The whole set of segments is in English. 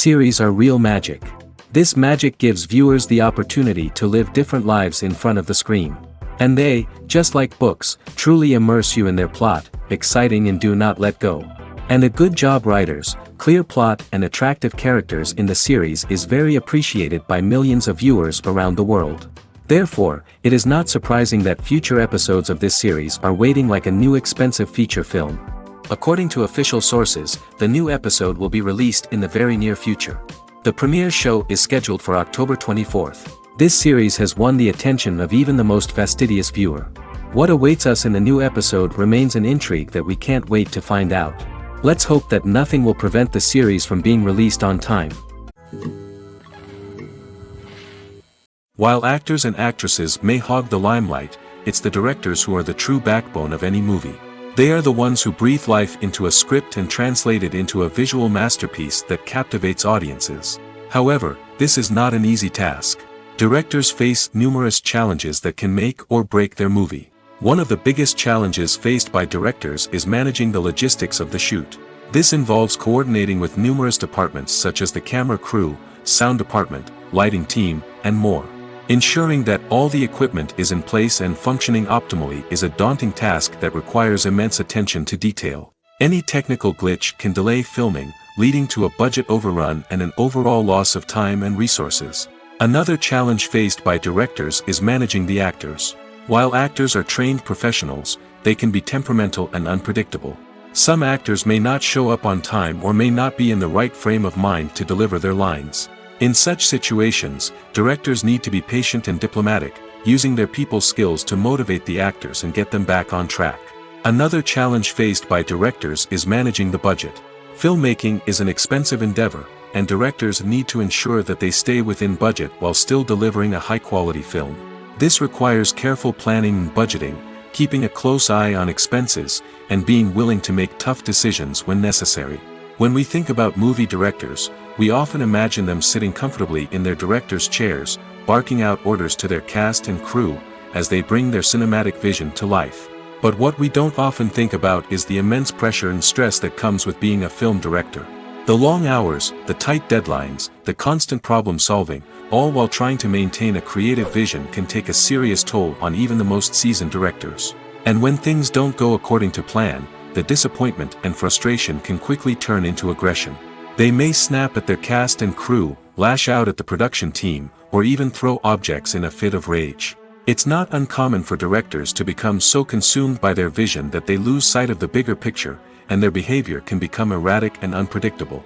series are real magic. This magic gives viewers the opportunity to live different lives in front of the screen. And they, just like books, truly immerse you in their plot, exciting and do not let go. And a good job writers, clear plot and attractive characters in the series is very appreciated by millions of viewers around the world. Therefore, it is not surprising that future episodes of this series are waiting like a new expensive feature film. According to official sources, the new episode will be released in the very near future. The premiere show is scheduled for October 24th. This series has won the attention of even the most fastidious viewer. What awaits us in the new episode remains an intrigue that we can't wait to find out. Let's hope that nothing will prevent the series from being released on time. While actors and actresses may hog the limelight, it's the directors who are the true backbone of any movie. They are the ones who breathe life into a script and translate it into a visual masterpiece that captivates audiences. However, this is not an easy task. Directors face numerous challenges that can make or break their movie. One of the biggest challenges faced by directors is managing the logistics of the shoot. This involves coordinating with numerous departments such as the camera crew, sound department, lighting team, and more. Ensuring that all the equipment is in place and functioning optimally is a daunting task that requires immense attention to detail. Any technical glitch can delay filming, leading to a budget overrun and an overall loss of time and resources. Another challenge faced by directors is managing the actors. While actors are trained professionals, they can be temperamental and unpredictable. Some actors may not show up on time or may not be in the right frame of mind to deliver their lines. In such situations, directors need to be patient and diplomatic, using their people skills to motivate the actors and get them back on track. Another challenge faced by directors is managing the budget. Filmmaking is an expensive endeavor, and directors need to ensure that they stay within budget while still delivering a high-quality film. This requires careful planning and budgeting, keeping a close eye on expenses, and being willing to make tough decisions when necessary. When we think about movie directors, we often imagine them sitting comfortably in their director's chairs, barking out orders to their cast and crew, as they bring their cinematic vision to life. But what we don't often think about is the immense pressure and stress that comes with being a film director. The long hours, the tight deadlines, the constant problem solving, all while trying to maintain a creative vision can take a serious toll on even the most seasoned directors. And when things don't go according to plan, the disappointment and frustration can quickly turn into aggression. They may snap at their cast and crew, lash out at the production team, or even throw objects in a fit of rage. It's not uncommon for directors to become so consumed by their vision that they lose sight of the bigger picture, and their behavior can become erratic and unpredictable.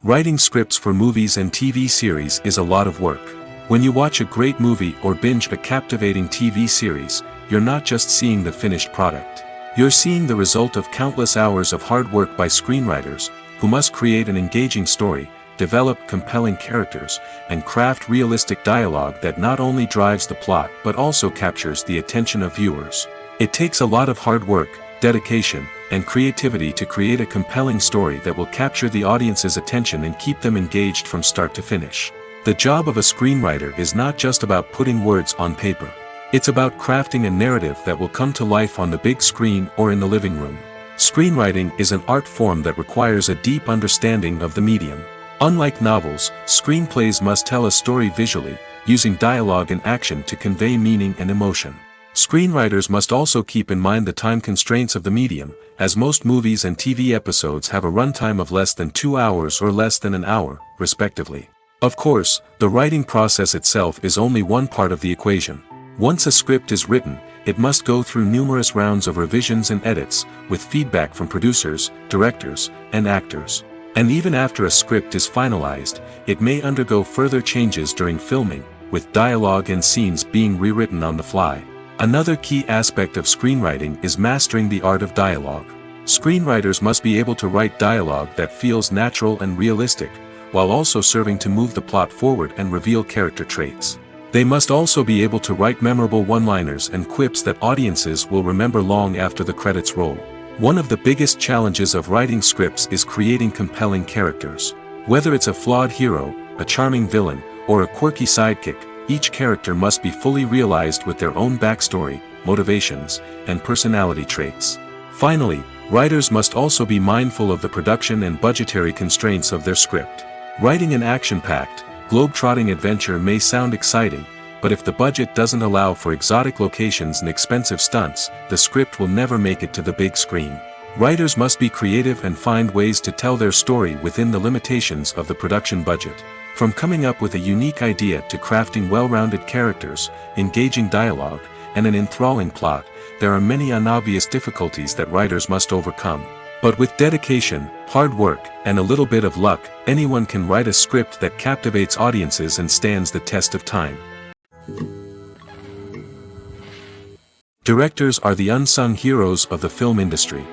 Writing scripts for movies and TV series is a lot of work. When you watch a great movie or binge a captivating TV series, you're not just seeing the finished product. You're seeing the result of countless hours of hard work by screenwriters, who must create an engaging story, develop compelling characters, and craft realistic dialogue that not only drives the plot but also captures the attention of viewers. It takes a lot of hard work, dedication, and creativity to create a compelling story that will capture the audience's attention and keep them engaged from start to finish. The job of a screenwriter is not just about putting words on paper. It's about crafting a narrative that will come to life on the big screen or in the living room. Screenwriting is an art form that requires a deep understanding of the medium. Unlike novels, screenplays must tell a story visually, using dialogue and action to convey meaning and emotion. Screenwriters must also keep in mind the time constraints of the medium, as most movies and TV episodes have a runtime of less than 2 hours or less than an hour, respectively. Of course, the writing process itself is only one part of the equation. Once a script is written, it must go through numerous rounds of revisions and edits, with feedback from producers, directors, and actors. And even after a script is finalized, it may undergo further changes during filming, with dialogue and scenes being rewritten on the fly. Another key aspect of screenwriting is mastering the art of dialogue. Screenwriters must be able to write dialogue that feels natural and realistic, while also serving to move the plot forward and reveal character traits. They must also be able to write memorable one-liners and quips that audiences will remember long after the credits roll. One of the biggest challenges of writing scripts is creating compelling characters. Whether it's a flawed hero, a charming villain, or a quirky sidekick, each character must be fully realized with their own backstory, motivations, and personality traits. Finally, Writers must also be mindful of the production and budgetary constraints of their script. Writing an action-packed, globe-trotting adventure may sound exciting, but if the budget doesn't allow for exotic locations and expensive stunts, the script will never make it to the big screen. Writers must be creative and find ways to tell their story within the limitations of the production budget. From coming up with a unique idea to crafting well-rounded characters, engaging dialogue, and an enthralling plot, there are many unobvious difficulties that writers must overcome. But with dedication, hard work, and a little bit of luck, anyone can write a script that captivates audiences and stands the test of time. Directors are the unsung heroes of the film industry.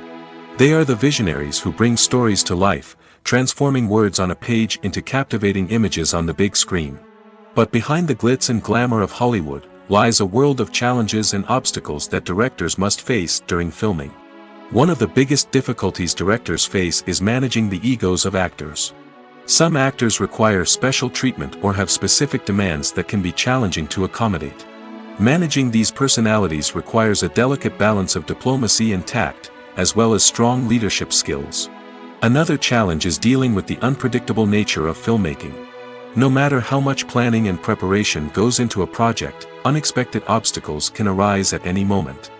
They are the visionaries who bring stories to life, transforming words on a page into captivating images on the big screen. But behind the glitz and glamour of Hollywood, lies a world of challenges and obstacles that directors must face during filming. One of the biggest difficulties directors face is managing the egos of actors. Some actors require special treatment or have specific demands that can be challenging to accommodate. Managing these personalities requires a delicate balance of diplomacy and tact, as well as strong leadership skills. Another challenge is dealing with the unpredictable nature of filmmaking. No matter how much planning and preparation goes into a project, unexpected obstacles can arise at any moment.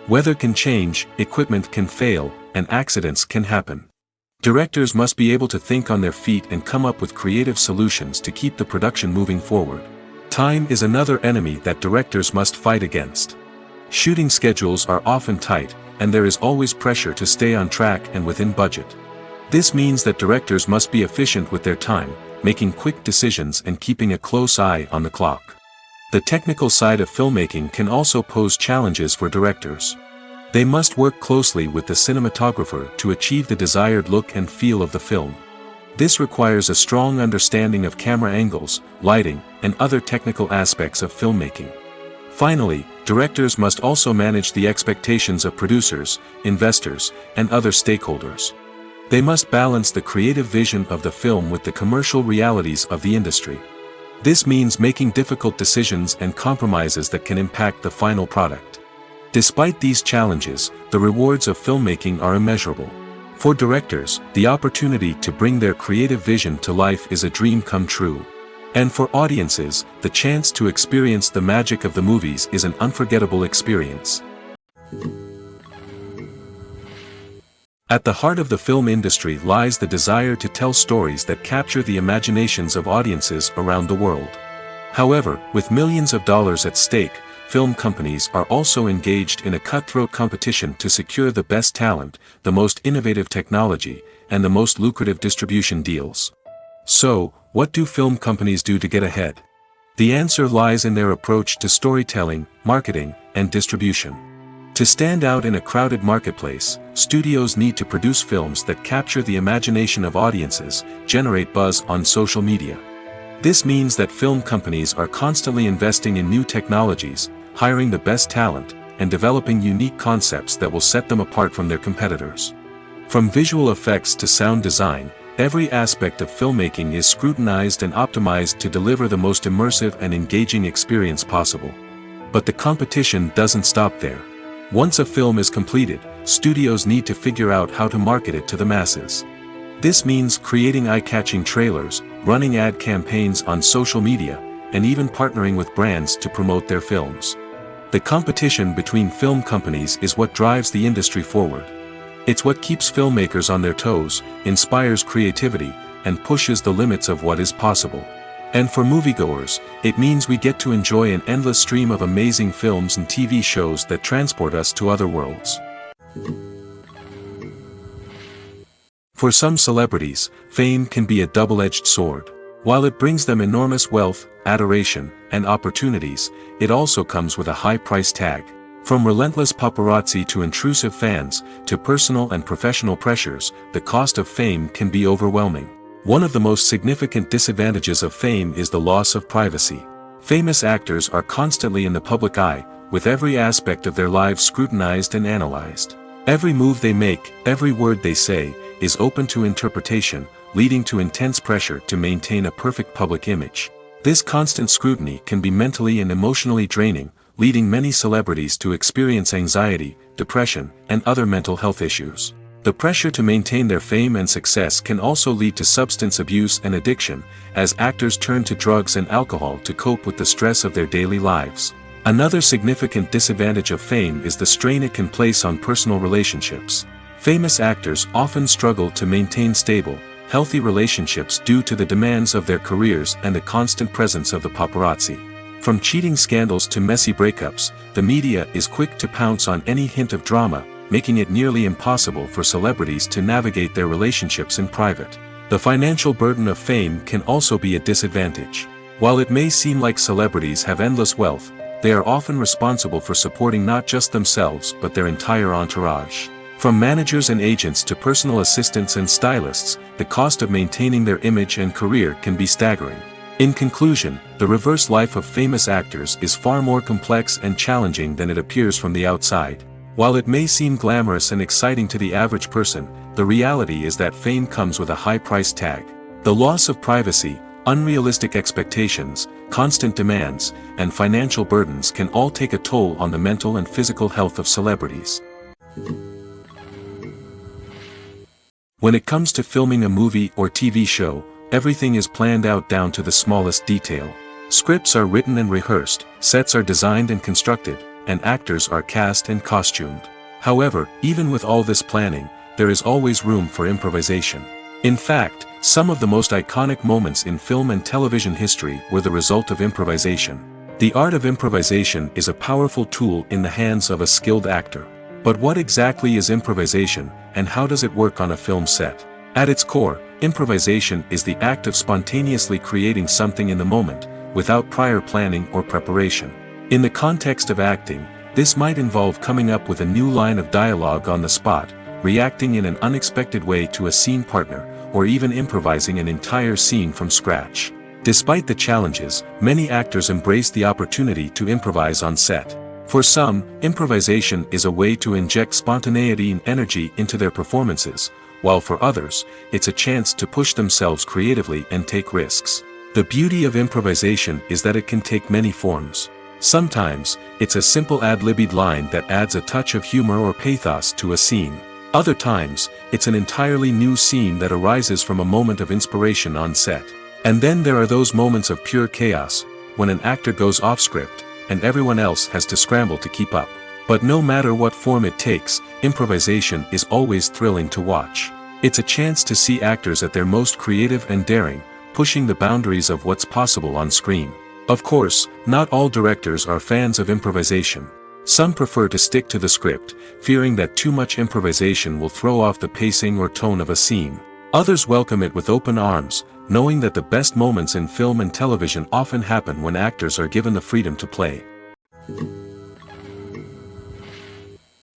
Weather can change, equipment can fail, and accidents can happen. Directors must be able to think on their feet and come up with creative solutions to keep the production moving forward. Time is another enemy that directors must fight against. Shooting schedules are often tight, and there is always pressure to stay on track and within budget. This means that directors must be efficient with their time, making quick decisions and keeping a close eye on the clock. The technical side of filmmaking can also pose challenges for directors. They must work closely with the cinematographer to achieve the desired look and feel of the film. This requires a strong understanding of camera angles, lighting, and other technical aspects of filmmaking. Finally, directors must also manage the expectations of producers, investors, and other stakeholders. They must balance the creative vision of the film with the commercial realities of the industry. This means making difficult decisions and compromises that can impact the final product. Despite these challenges, the rewards of filmmaking are immeasurable. For directors, the opportunity to bring their creative vision to life is a dream come true. And for audiences, the chance to experience the magic of the movies is an unforgettable experience. At the heart of the film industry lies the desire to tell stories that capture the imaginations of audiences around the world. However, with millions of dollars at stake, film companies are also engaged in a cutthroat competition to secure the best talent, the most innovative technology, and the most lucrative distribution deals. So, what do film companies do to get ahead? The answer lies in their approach to storytelling, marketing, and distribution. To stand out in a crowded marketplace, studios need to produce films that capture the imagination of audiences, generate buzz on social media. This means that film companies are constantly investing in new technologies, hiring the best talent, and developing unique concepts that will set them apart from their competitors. From visual effects to sound design, every aspect of filmmaking is scrutinized and optimized to deliver the most immersive and engaging experience possible. But the competition doesn't stop there. Once a film is completed, studios need to figure out how to market it to the masses. This means creating eye-catching trailers, running ad campaigns on social media, and even partnering with brands to promote their films. The competition between film companies is what drives the industry forward. It's what keeps filmmakers on their toes, inspires creativity, and pushes the limits of what is possible. And for moviegoers, it means we get to enjoy an endless stream of amazing films and TV shows that transport us to other worlds. For some celebrities, fame can be a double-edged sword. While it brings them enormous wealth, adoration, and opportunities, it also comes with a high price tag. From relentless paparazzi to intrusive fans, to personal and professional pressures, the cost of fame can be overwhelming. One of the most significant disadvantages of fame is the loss of privacy. Famous actors are constantly in the public eye, with every aspect of their lives scrutinized and analyzed. Every move they make, every word they say, is open to interpretation, leading to intense pressure to maintain a perfect public image. This constant scrutiny can be mentally and emotionally draining, leading many celebrities to experience anxiety, depression, and other mental health issues. The pressure to maintain their fame and success can also lead to substance abuse and addiction, as actors turn to drugs and alcohol to cope with the stress of their daily lives. Another significant disadvantage of fame is the strain it can place on personal relationships. Famous actors often struggle to maintain stable, healthy relationships due to the demands of their careers and the constant presence of the paparazzi. From cheating scandals to messy breakups, the media is quick to pounce on any hint of drama, making it nearly impossible for celebrities to navigate their relationships in private. The financial burden of fame can also be a disadvantage. While it may seem like celebrities have endless wealth, they are often responsible for supporting not just themselves but their entire entourage. From managers and agents to personal assistants and stylists, the cost of maintaining their image and career can be staggering. In conclusion, the reverse life of famous actors is far more complex and challenging than it appears from the outside. While it may seem glamorous and exciting to the average person, the reality is that fame comes with a high price tag. The loss of privacy, unrealistic expectations, constant demands, and financial burdens can all take a toll on the mental and physical health of celebrities. When it comes to filming a movie or TV show, everything is planned out down to the smallest detail. Scripts are written and rehearsed, sets are designed and constructed, and actors are cast and costumed. However, even with all this planning, there is always room for improvisation. In fact, some of the most iconic moments in film and television history were the result of improvisation. The art of improvisation is a powerful tool in the hands of a skilled actor. But what exactly is improvisation, and how does it work on a film set? At its core, improvisation is the act of spontaneously creating something in the moment, without prior planning or preparation. In the context of acting, this might involve coming up with a new line of dialogue on the spot, reacting in an unexpected way to a scene partner, or even improvising an entire scene from scratch. Despite the challenges, many actors embrace the opportunity to improvise on set. For some, improvisation is a way to inject spontaneity and energy into their performances, while for others, it's a chance to push themselves creatively and take risks. The beauty of improvisation is that it can take many forms. Sometimes, it's a simple ad-libbed line that adds a touch of humor or pathos to a scene. Other times, it's an entirely new scene that arises from a moment of inspiration on set. And then there are those moments of pure chaos, when an actor goes off script, and everyone else has to scramble to keep up. But no matter what form it takes, improvisation is always thrilling to watch. It's a chance to see actors at their most creative and daring, pushing the boundaries of what's possible on screen. Of course, not all directors are fans of improvisation. Some prefer to stick to the script, fearing that too much improvisation will throw off the pacing or tone of a scene. Others welcome it with open arms, knowing that the best moments in film and television often happen when actors are given the freedom to play.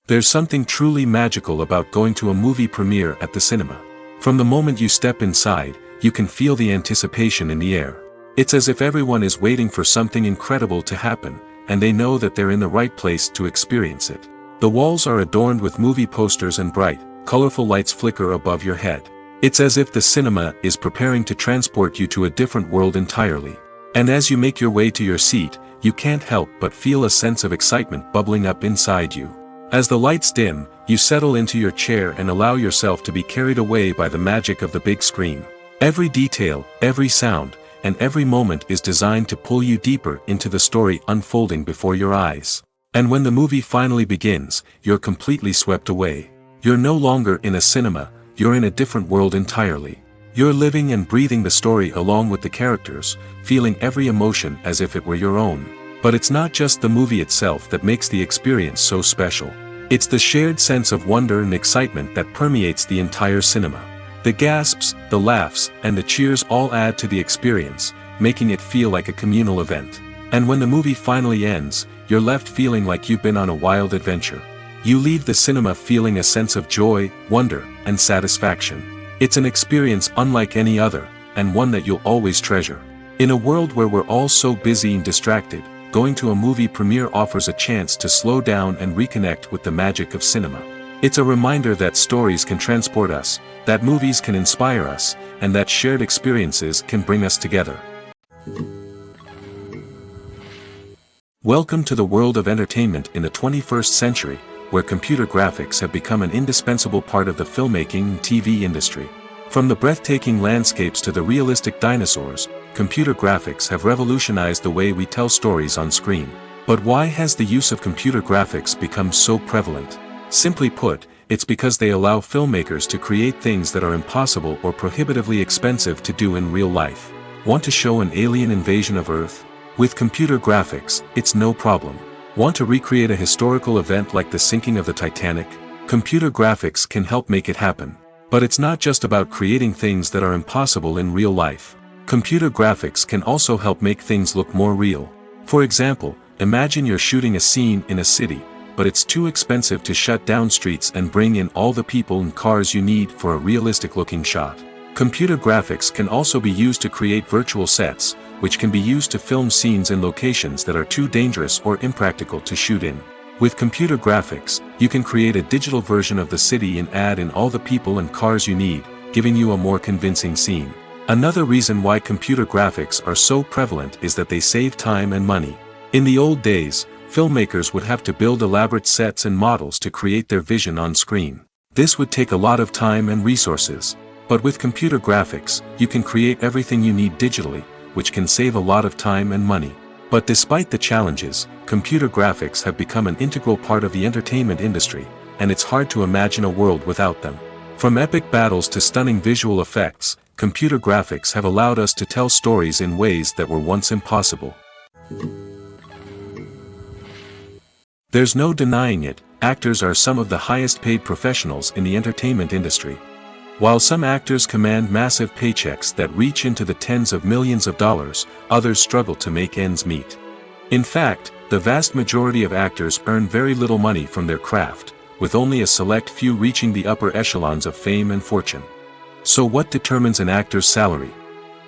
There's something truly magical about going to a movie premiere at the cinema. From the moment you step inside, you can feel the anticipation in the air. It's as if everyone is waiting for something incredible to happen, and they know that they're in the right place to experience it. The walls are adorned with movie posters and bright, colorful lights flicker above your head. It's as if the cinema is preparing to transport you to a different world entirely. And as you make your way to your seat, you can't help but feel a sense of excitement bubbling up inside you. As the lights dim, you settle into your chair and allow yourself to be carried away by the magic of the big screen. Every detail, every sound, and every moment is designed to pull you deeper into the story unfolding before your eyes. And when the movie finally begins, you're completely swept away. You're no longer in a cinema, you're in a different world entirely. You're living and breathing the story along with the characters, feeling every emotion as if it were your own. But it's not just the movie itself that makes the experience so special. It's the shared sense of wonder and excitement that permeates the entire cinema. The gasps, the laughs, and the cheers all add to the experience, making it feel like a communal event. And when the movie finally ends, you're left feeling like you've been on a wild adventure. You leave the cinema feeling a sense of joy, wonder, and satisfaction. It's an experience unlike any other, and one that you'll always treasure. In a world where we're all so busy and distracted, going to a movie premiere offers a chance to slow down and reconnect with the magic of cinema. It's a reminder that stories can transport us, that movies can inspire us, and that shared experiences can bring us together. Welcome to the world of entertainment in the 21st century, where computer graphics have become an indispensable part of the filmmaking and TV industry. From the breathtaking landscapes to the realistic dinosaurs, computer graphics have revolutionized the way we tell stories on screen. But why has the use of computer graphics become so prevalent? Simply put, it's because they allow filmmakers to create things that are impossible or prohibitively expensive to do in real life. Want to show an alien invasion of Earth? With computer graphics, it's no problem. Want to recreate a historical event like the sinking of the Titanic? Computer graphics can help make it happen. But it's not just about creating things that are impossible in real life. Computer graphics can also help make things look more real. For example, imagine you're shooting a scene in a city, but it's too expensive to shut down streets and bring in all the people and cars you need for a realistic-looking shot. Computer graphics can also be used to create virtual sets, which can be used to film scenes in locations that are too dangerous or impractical to shoot in. With computer graphics, you can create a digital version of the city and add in all the people and cars you need, giving you a more convincing scene. Another reason why computer graphics are so prevalent is that they save time and money. In the old days, filmmakers would have to build elaborate sets and models to create their vision on screen. This would take a lot of time and resources. But with computer graphics, you can create everything you need digitally, which can save a lot of time and money. But despite the challenges, computer graphics have become an integral part of the entertainment industry, and it's hard to imagine a world without them. From epic battles to stunning visual effects, computer graphics have allowed us to tell stories in ways that were once impossible. There's no denying it, actors are some of the highest paid professionals in the entertainment industry. While some actors command massive paychecks that reach into the tens of millions of dollars, others struggle to make ends meet. In fact, the vast majority of actors earn very little money from their craft, with only a select few reaching the upper echelons of fame and fortune. So what determines an actor's salary?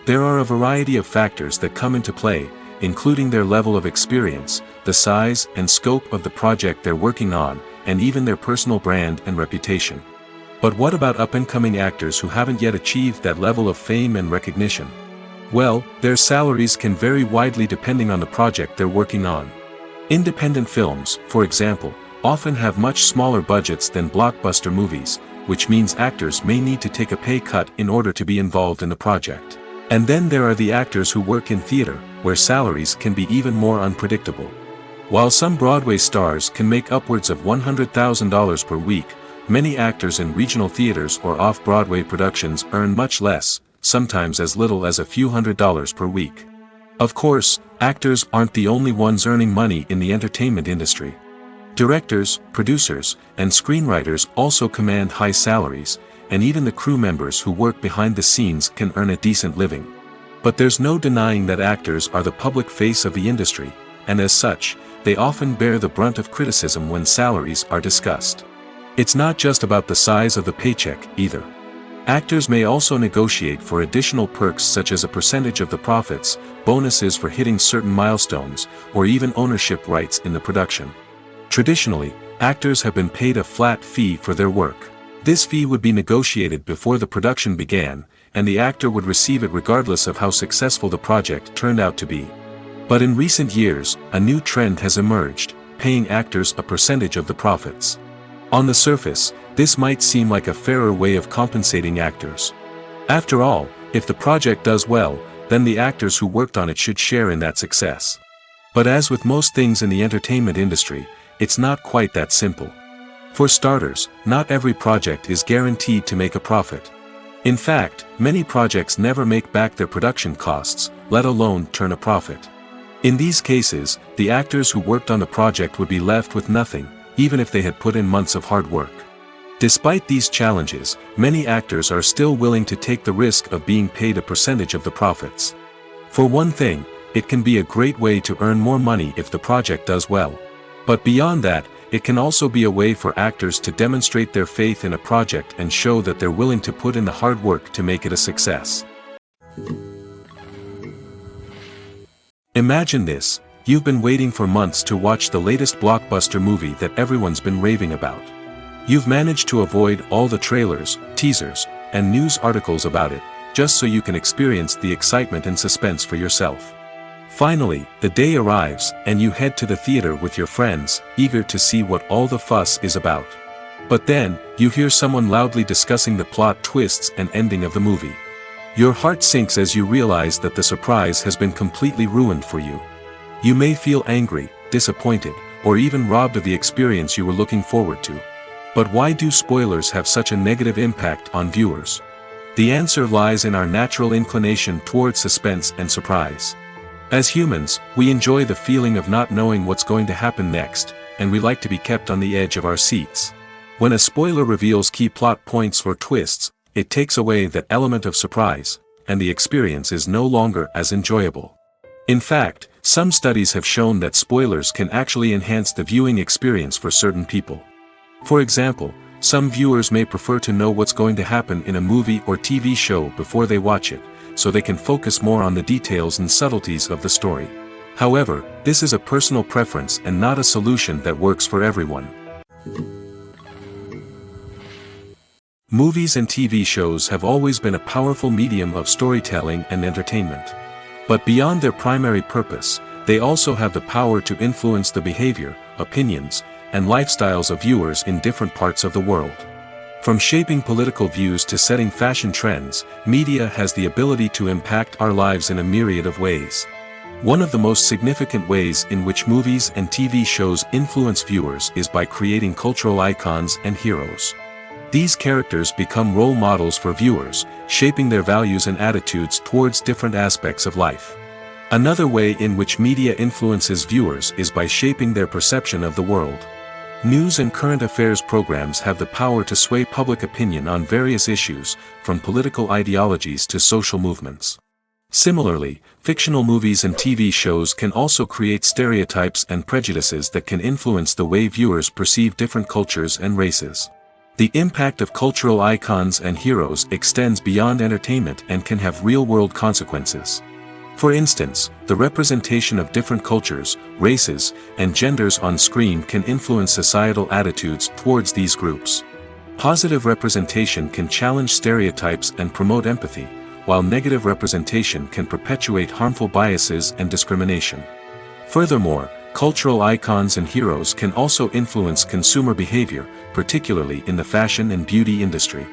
There are a variety of factors that come into play, including their level of experience, the size and scope of the project they're working on, and even their personal brand and reputation. But what about up-and-coming actors who haven't yet achieved that level of fame and recognition? Well, their salaries can vary widely depending on the project they're working on. Independent films, for example, often have much smaller budgets than blockbuster movies, which means actors may need to take a pay cut in order to be involved in the project. And then there are the actors who work in theater, where salaries can be even more unpredictable. While some Broadway stars can make upwards of $100,000 per week, many actors in regional theaters or off-Broadway productions earn much less, sometimes as little as a few $100s per week. Of course, actors aren't the only ones earning money in the entertainment industry. Directors, producers, and screenwriters also command high salaries, and even the crew members who work behind the scenes can earn a decent living. But there's no denying that actors are the public face of the industry, and as such, they often bear the brunt of criticism when salaries are discussed. It's not just about the size of the paycheck, either. Actors may also negotiate for additional perks such as a percentage of the profits, bonuses for hitting certain milestones, or even ownership rights in the production. Traditionally, actors have been paid a flat fee for their work. This fee would be negotiated before the production began, and the actor would receive it regardless of how successful the project turned out to be. But in recent years, a new trend has emerged, paying actors a percentage of the profits. On the surface, this might seem like a fairer way of compensating actors. After all, if the project does well, then the actors who worked on it should share in that success. But as with most things in the entertainment industry, it's not quite that simple. For starters, not every project is guaranteed to make a profit. In fact, many projects never make back their production costs, let alone turn a profit. In these cases, the actors who worked on the project would be left with nothing, even if they had put in months of hard work. Despite these challenges, many actors are still willing to take the risk of being paid a percentage of the profits. For one thing, it can be a great way to earn more money if the project does well. But beyond that, it can also be a way for actors to demonstrate their faith in a project and show that they're willing to put in the hard work to make it a success. Imagine this. You've been waiting for months to watch the latest blockbuster movie that everyone's been raving about. You've managed to avoid all the trailers, teasers, and news articles about it, just so you can experience the excitement and suspense for yourself. Finally, the day arrives, and you head to the theater with your friends, eager to see what all the fuss is about. But then, you hear someone loudly discussing the plot twists and ending of the movie. Your heart sinks as you realize that the surprise has been completely ruined for you. You may feel angry, disappointed, or even robbed of the experience you were looking forward to. But why do spoilers have such a negative impact on viewers? The answer lies in our natural inclination toward suspense and surprise. As humans, we enjoy the feeling of not knowing what's going to happen next, and we like to be kept on the edge of our seats. When a spoiler reveals key plot points or twists, it takes away that element of surprise, and the experience is no longer as enjoyable. In fact, some studies have shown that spoilers can actually enhance the viewing experience for certain people. For example, some viewers may prefer to know what's going to happen in a movie or TV show before they watch it, so they can focus more on the details and subtleties of the story. However, this is a personal preference and not a solution that works for everyone. Movies and TV shows have always been a powerful medium of storytelling and entertainment. But beyond their primary purpose, they also have the power to influence the behavior, opinions, and lifestyles of viewers in different parts of the world. From shaping political views to setting fashion trends, media has the ability to impact our lives in a myriad of ways. One of the most significant ways in which movies and TV shows influence viewers is by creating cultural icons and heroes. These characters become role models for viewers, shaping their values and attitudes towards different aspects of life. Another way in which media influences viewers is by shaping their perception of the world. News and current affairs programs have the power to sway public opinion on various issues, from political ideologies to social movements. Similarly, fictional movies and TV shows can also create stereotypes and prejudices that can influence the way viewers perceive different cultures and races. The impact of cultural icons and heroes extends beyond entertainment and can have real-world consequences. For instance, the representation of different cultures, races, and genders on screen can influence societal attitudes towards these groups. Positive representation can challenge stereotypes and promote empathy, while negative representation can perpetuate harmful biases and discrimination. Furthermore, cultural icons and heroes can also influence consumer behavior, particularly in the fashion and beauty industry.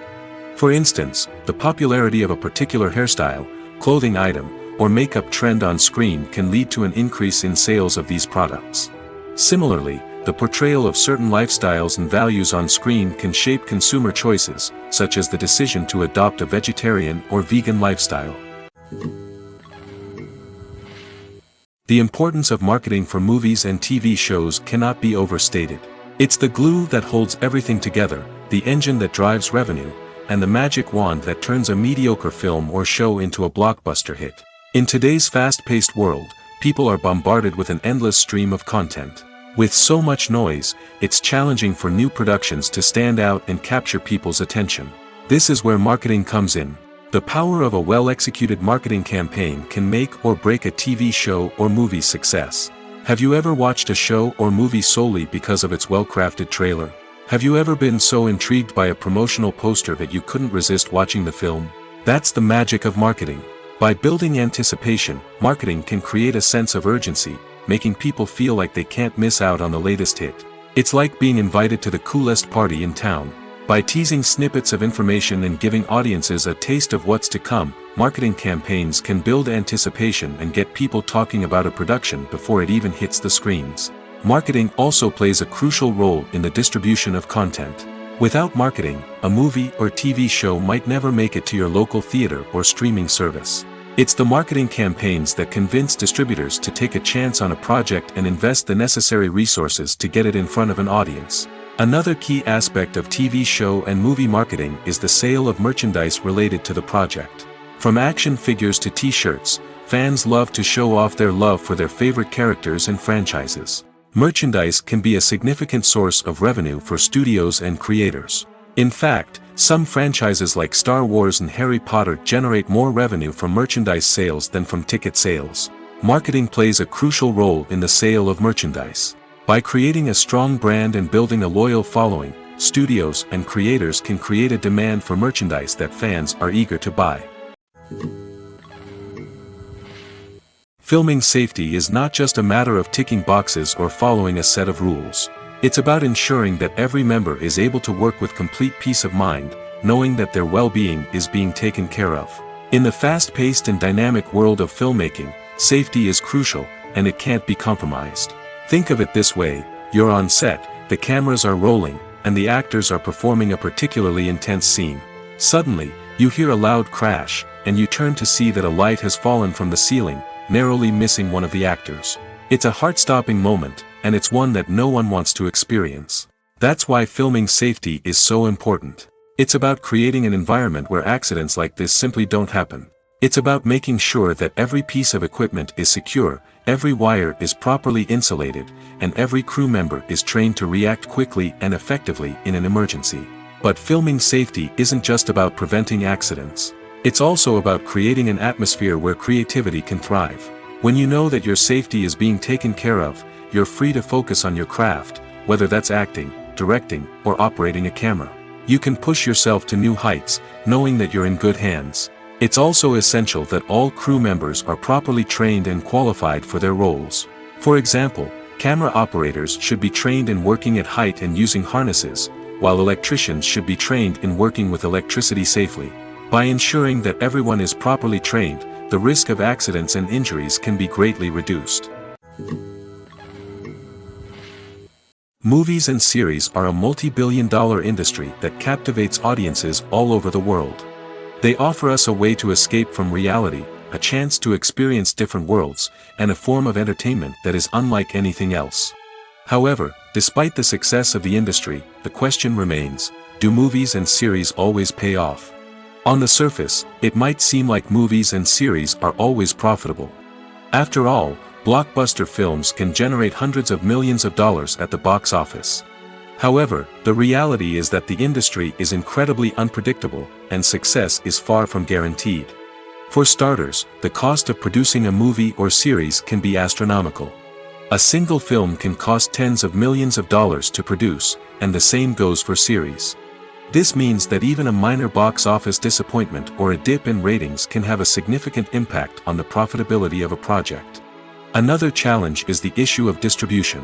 For instance, the popularity of a particular hairstyle, clothing item, or makeup trend on screen can lead to an increase in sales of these products. Similarly, the portrayal of certain lifestyles and values on screen can shape consumer choices, such as the decision to adopt a vegetarian or vegan lifestyle. The importance of marketing for movies and TV shows cannot be overstated. It's the glue that holds everything together, the engine that drives revenue, and the magic wand that turns a mediocre film or show into a blockbuster hit. In today's fast-paced world, people are bombarded with an endless stream of content. With so much noise, it's challenging for new productions to stand out and capture people's attention. This is where marketing comes in. The power of a well-executed marketing campaign can make or break a TV show or movie's success. Have you ever watched a show or movie solely because of its well-crafted trailer? Have you ever been so intrigued by a promotional poster that you couldn't resist watching the film? That's the magic of marketing. By building anticipation, marketing can create a sense of urgency, making people feel like they can't miss out on the latest hit. It's like being invited to the coolest party in town. By teasing snippets of information and giving audiences a taste of what's to come, marketing campaigns can build anticipation and get people talking about a production before it even hits the screens. Marketing also plays a crucial role in the distribution of content. Without marketing, a movie or TV show might never make it to your local theater or streaming service. It's the marketing campaigns that convince distributors to take a chance on a project and invest the necessary resources to get it in front of an audience. Another key aspect of TV show and movie marketing is the sale of merchandise related to the project. From action figures to t-shirts, fans love to show off their love for their favorite characters and franchises. Merchandise can be a significant source of revenue for studios and creators. In fact, some franchises like Star Wars and Harry Potter generate more revenue from merchandise sales than from ticket sales. Marketing plays a crucial role in the sale of merchandise. By creating a strong brand and building a loyal following, studios and creators can create a demand for merchandise that fans are eager to buy. Filming safety is not just a matter of ticking boxes or following a set of rules. It's about ensuring that every member is able to work with complete peace of mind, knowing that their well-being is being taken care of. In the fast-paced and dynamic world of filmmaking, safety is crucial, and it can't be compromised. Think of it this way: you're on set, the cameras are rolling, and the actors are performing a particularly intense scene. Suddenly, you hear a loud crash, and you turn to see that a light has fallen from the ceiling, narrowly missing one of the actors. It's a heart-stopping moment, and it's one that no one wants to experience. That's why filming safety is so important. It's about creating an environment where accidents like this simply don't happen. It's about making sure that every piece of equipment is secure, every wire is properly insulated, and every crew member is trained to react quickly and effectively in an emergency. But filming safety isn't just about preventing accidents. It's also about creating an atmosphere where creativity can thrive. When you know that your safety is being taken care of, you're free to focus on your craft, whether that's acting, directing, or operating a camera. You can push yourself to new heights, knowing that you're in good hands. It's also essential that all crew members are properly trained and qualified for their roles. For example, camera operators should be trained in working at height and using harnesses, while electricians should be trained in working with electricity safely. By ensuring that everyone is properly trained, the risk of accidents and injuries can be greatly reduced. Movies and series are a multi-billion-dollar industry that captivates audiences all over the world. They offer us a way to escape from reality, a chance to experience different worlds, and a form of entertainment that is unlike anything else. However, despite the success of the industry, the question remains: do movies and series always pay off? On the surface, it might seem like movies and series are always profitable. After all, blockbuster films can generate hundreds of millions of dollars at the box office. However, the reality is that the industry is incredibly unpredictable, and success is far from guaranteed. For starters, the cost of producing a movie or series can be astronomical. A single film can cost tens of millions of dollars to produce, and the same goes for series. This means that even a minor box office disappointment or a dip in ratings can have a significant impact on the profitability of a project. Another challenge is the issue of distribution.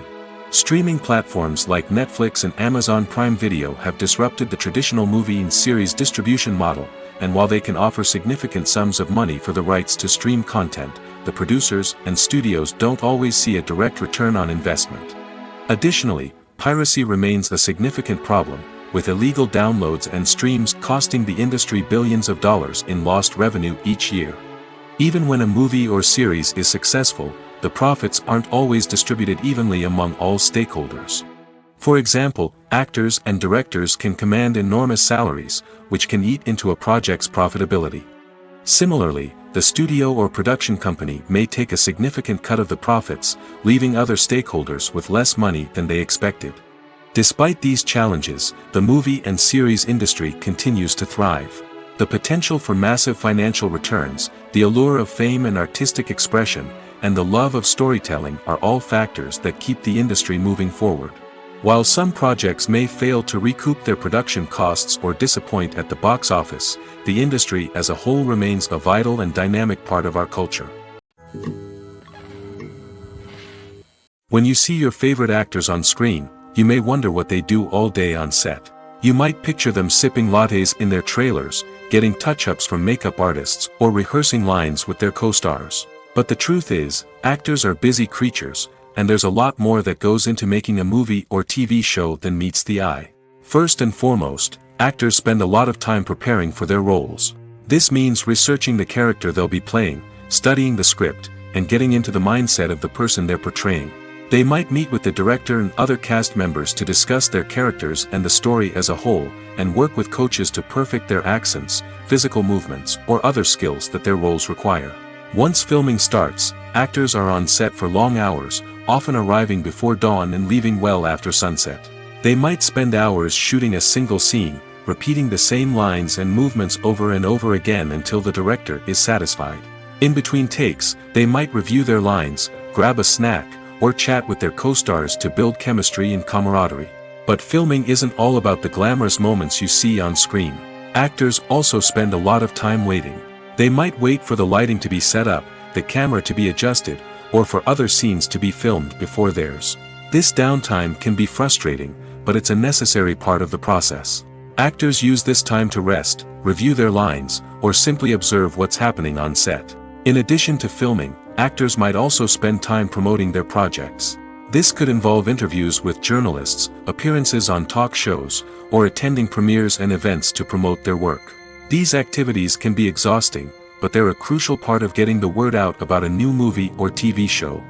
Streaming platforms like Netflix and Amazon Prime Video have disrupted the traditional movie and series distribution model, and while they can offer significant sums of money for the rights to stream content, the producers and studios don't always see a direct return on investment. Additionally, piracy remains a significant problem, with illegal downloads and streams costing the industry billions of dollars in lost revenue each year. Even when a movie or series is successful, the profits aren't always distributed evenly among all stakeholders. For example, actors and directors can command enormous salaries, which can eat into a project's profitability. Similarly, the studio or production company may take a significant cut of the profits, leaving other stakeholders with less money than they expected. Despite these challenges, the movie and series industry continues to thrive. The potential for massive financial returns, the allure of fame and artistic expression, and the love of storytelling are all factors that keep the industry moving forward. While some projects may fail to recoup their production costs or disappoint at the box office, the industry as a whole remains a vital and dynamic part of our culture. When you see your favorite actors on screen, you may wonder what they do all day on set. You might picture them sipping lattes in their trailers, getting touch-ups from makeup artists, or rehearsing lines with their co-stars. But the truth is, actors are busy creatures, and there's a lot more that goes into making a movie or TV show than meets the eye. First and foremost, actors spend a lot of time preparing for their roles. This means researching the character they'll be playing, studying the script, and getting into the mindset of the person they're portraying. They might meet with the director and other cast members to discuss their characters and the story as a whole, and work with coaches to perfect their accents, physical movements, or other skills that their roles require. Once filming starts, actors are on set for long hours, often arriving before dawn and leaving well after sunset. They might spend hours shooting a single scene, repeating the same lines and movements over and over again until the director is satisfied. In between takes, they might review their lines, grab a snack, or chat with their co-stars to build chemistry and camaraderie. But filming isn't all about the glamorous moments you see on screen. Actors also spend a lot of time waiting. They might wait for the lighting to be set up, the camera to be adjusted, or for other scenes to be filmed before theirs. This downtime can be frustrating, but it's a necessary part of the process. Actors use this time to rest, review their lines, or simply observe what's happening on set. In addition to filming, actors might also spend time promoting their projects. This could involve interviews with journalists, appearances on talk shows, or attending premieres and events to promote their work. These activities can be exhausting, but they're a crucial part of getting the word out about a new movie or TV show.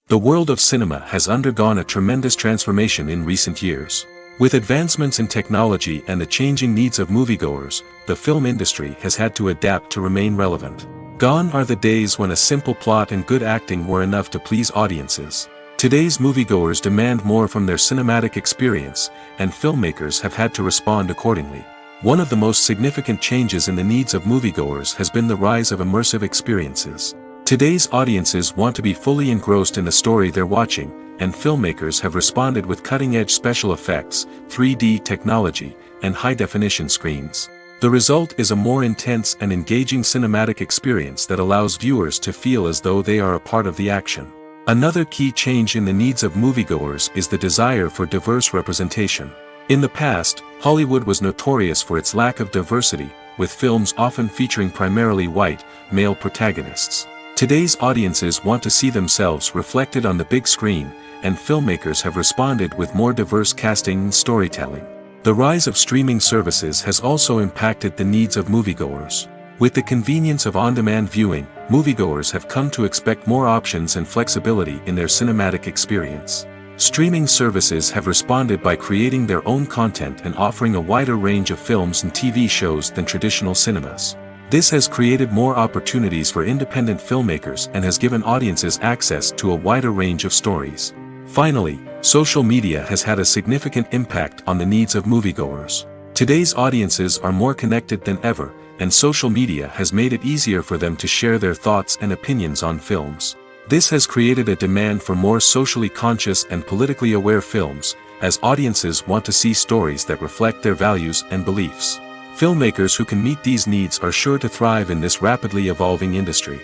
The world of cinema has undergone a tremendous transformation in recent years. With advancements in technology and the changing needs of moviegoers, the film industry has had to adapt to remain relevant. Gone are the days when a simple plot and good acting were enough to please audiences. Today's moviegoers demand more from their cinematic experience, and filmmakers have had to respond accordingly. One of the most significant changes in the needs of moviegoers has been the rise of immersive experiences. Today's audiences want to be fully engrossed in the story they're watching, and filmmakers have responded with cutting-edge special effects, 3D technology, and high-definition screens. The result is a more intense and engaging cinematic experience that allows viewers to feel as though they are a part of the action. Another key change in the needs of moviegoers is the desire for diverse representation. In the past, Hollywood was notorious for its lack of diversity, with films often featuring primarily white, male protagonists. Today's audiences want to see themselves reflected on the big screen, and filmmakers have responded with more diverse casting and storytelling. The rise of streaming services has also impacted the needs of moviegoers. With the convenience of on-demand viewing, moviegoers have come to expect more options and flexibility in their cinematic experience. Streaming services have responded by creating their own content and offering a wider range of films and TV shows than traditional cinemas. This has created more opportunities for independent filmmakers and has given audiences access to a wider range of stories. Finally, social media has had a significant impact on the needs of moviegoers. Today's audiences are more connected than ever, and social media has made it easier for them to share their thoughts and opinions on films. This has created a demand for more socially conscious and politically aware films, as audiences want to see stories that reflect their values and beliefs. Filmmakers who can meet these needs are sure to thrive in this rapidly evolving industry.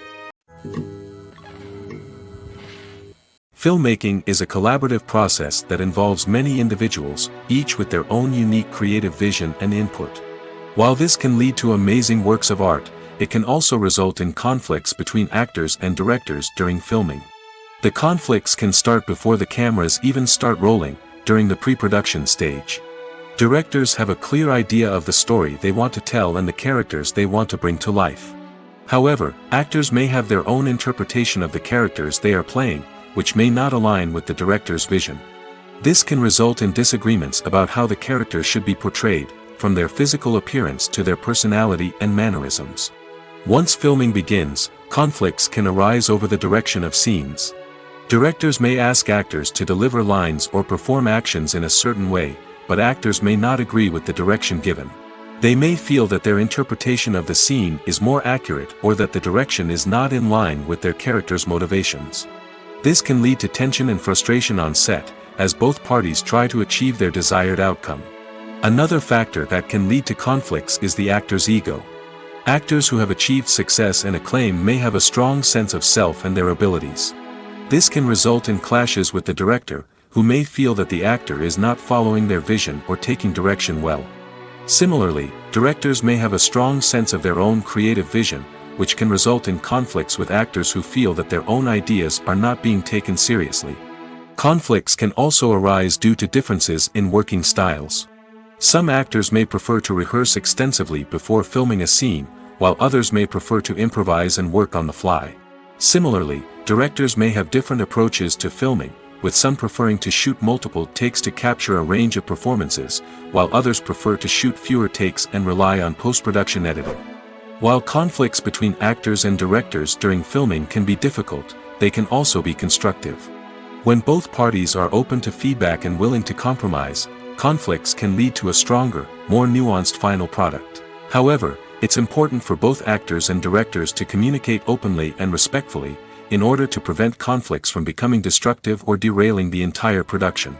Filmmaking is a collaborative process that involves many individuals, each with their own unique creative vision and input. While this can lead to amazing works of art, it can also result in conflicts between actors and directors during filming. The conflicts can start before the cameras even start rolling, during the pre-production stage. Directors have a clear idea of the story they want to tell and the characters they want to bring to life. However, actors may have their own interpretation of the characters they are playing, which may not align with the director's vision. This can result in disagreements about how the character should be portrayed, from their physical appearance to their personality and mannerisms. Once filming begins, conflicts can arise over the direction of scenes. Directors may ask actors to deliver lines or perform actions in a certain way, but actors may not agree with the direction given. They may feel that their interpretation of the scene is more accurate or that the direction is not in line with their character's motivations. This can lead to tension and frustration on set, as both parties try to achieve their desired outcome. Another factor that can lead to conflicts is the actor's ego. Actors who have achieved success and acclaim may have a strong sense of self and their abilities. This can result in clashes with the director, who may feel that the actor is not following their vision or taking direction well. Similarly, directors may have a strong sense of their own creative vision, which can result in conflicts with actors who feel that their own ideas are not being taken seriously. Conflicts can also arise due to differences in working styles. Some actors may prefer to rehearse extensively before filming a scene, while others may prefer to improvise and work on the fly. Similarly, directors may have different approaches to filming, with some preferring to shoot multiple takes to capture a range of performances, while others prefer to shoot fewer takes and rely on post-production editing. While conflicts between actors and directors during filming can be difficult, they can also be constructive. When both parties are open to feedback and willing to compromise, conflicts can lead to a stronger, more nuanced final product. However, it's important for both actors and directors to communicate openly and respectfully, in order to prevent conflicts from becoming destructive or derailing the entire production.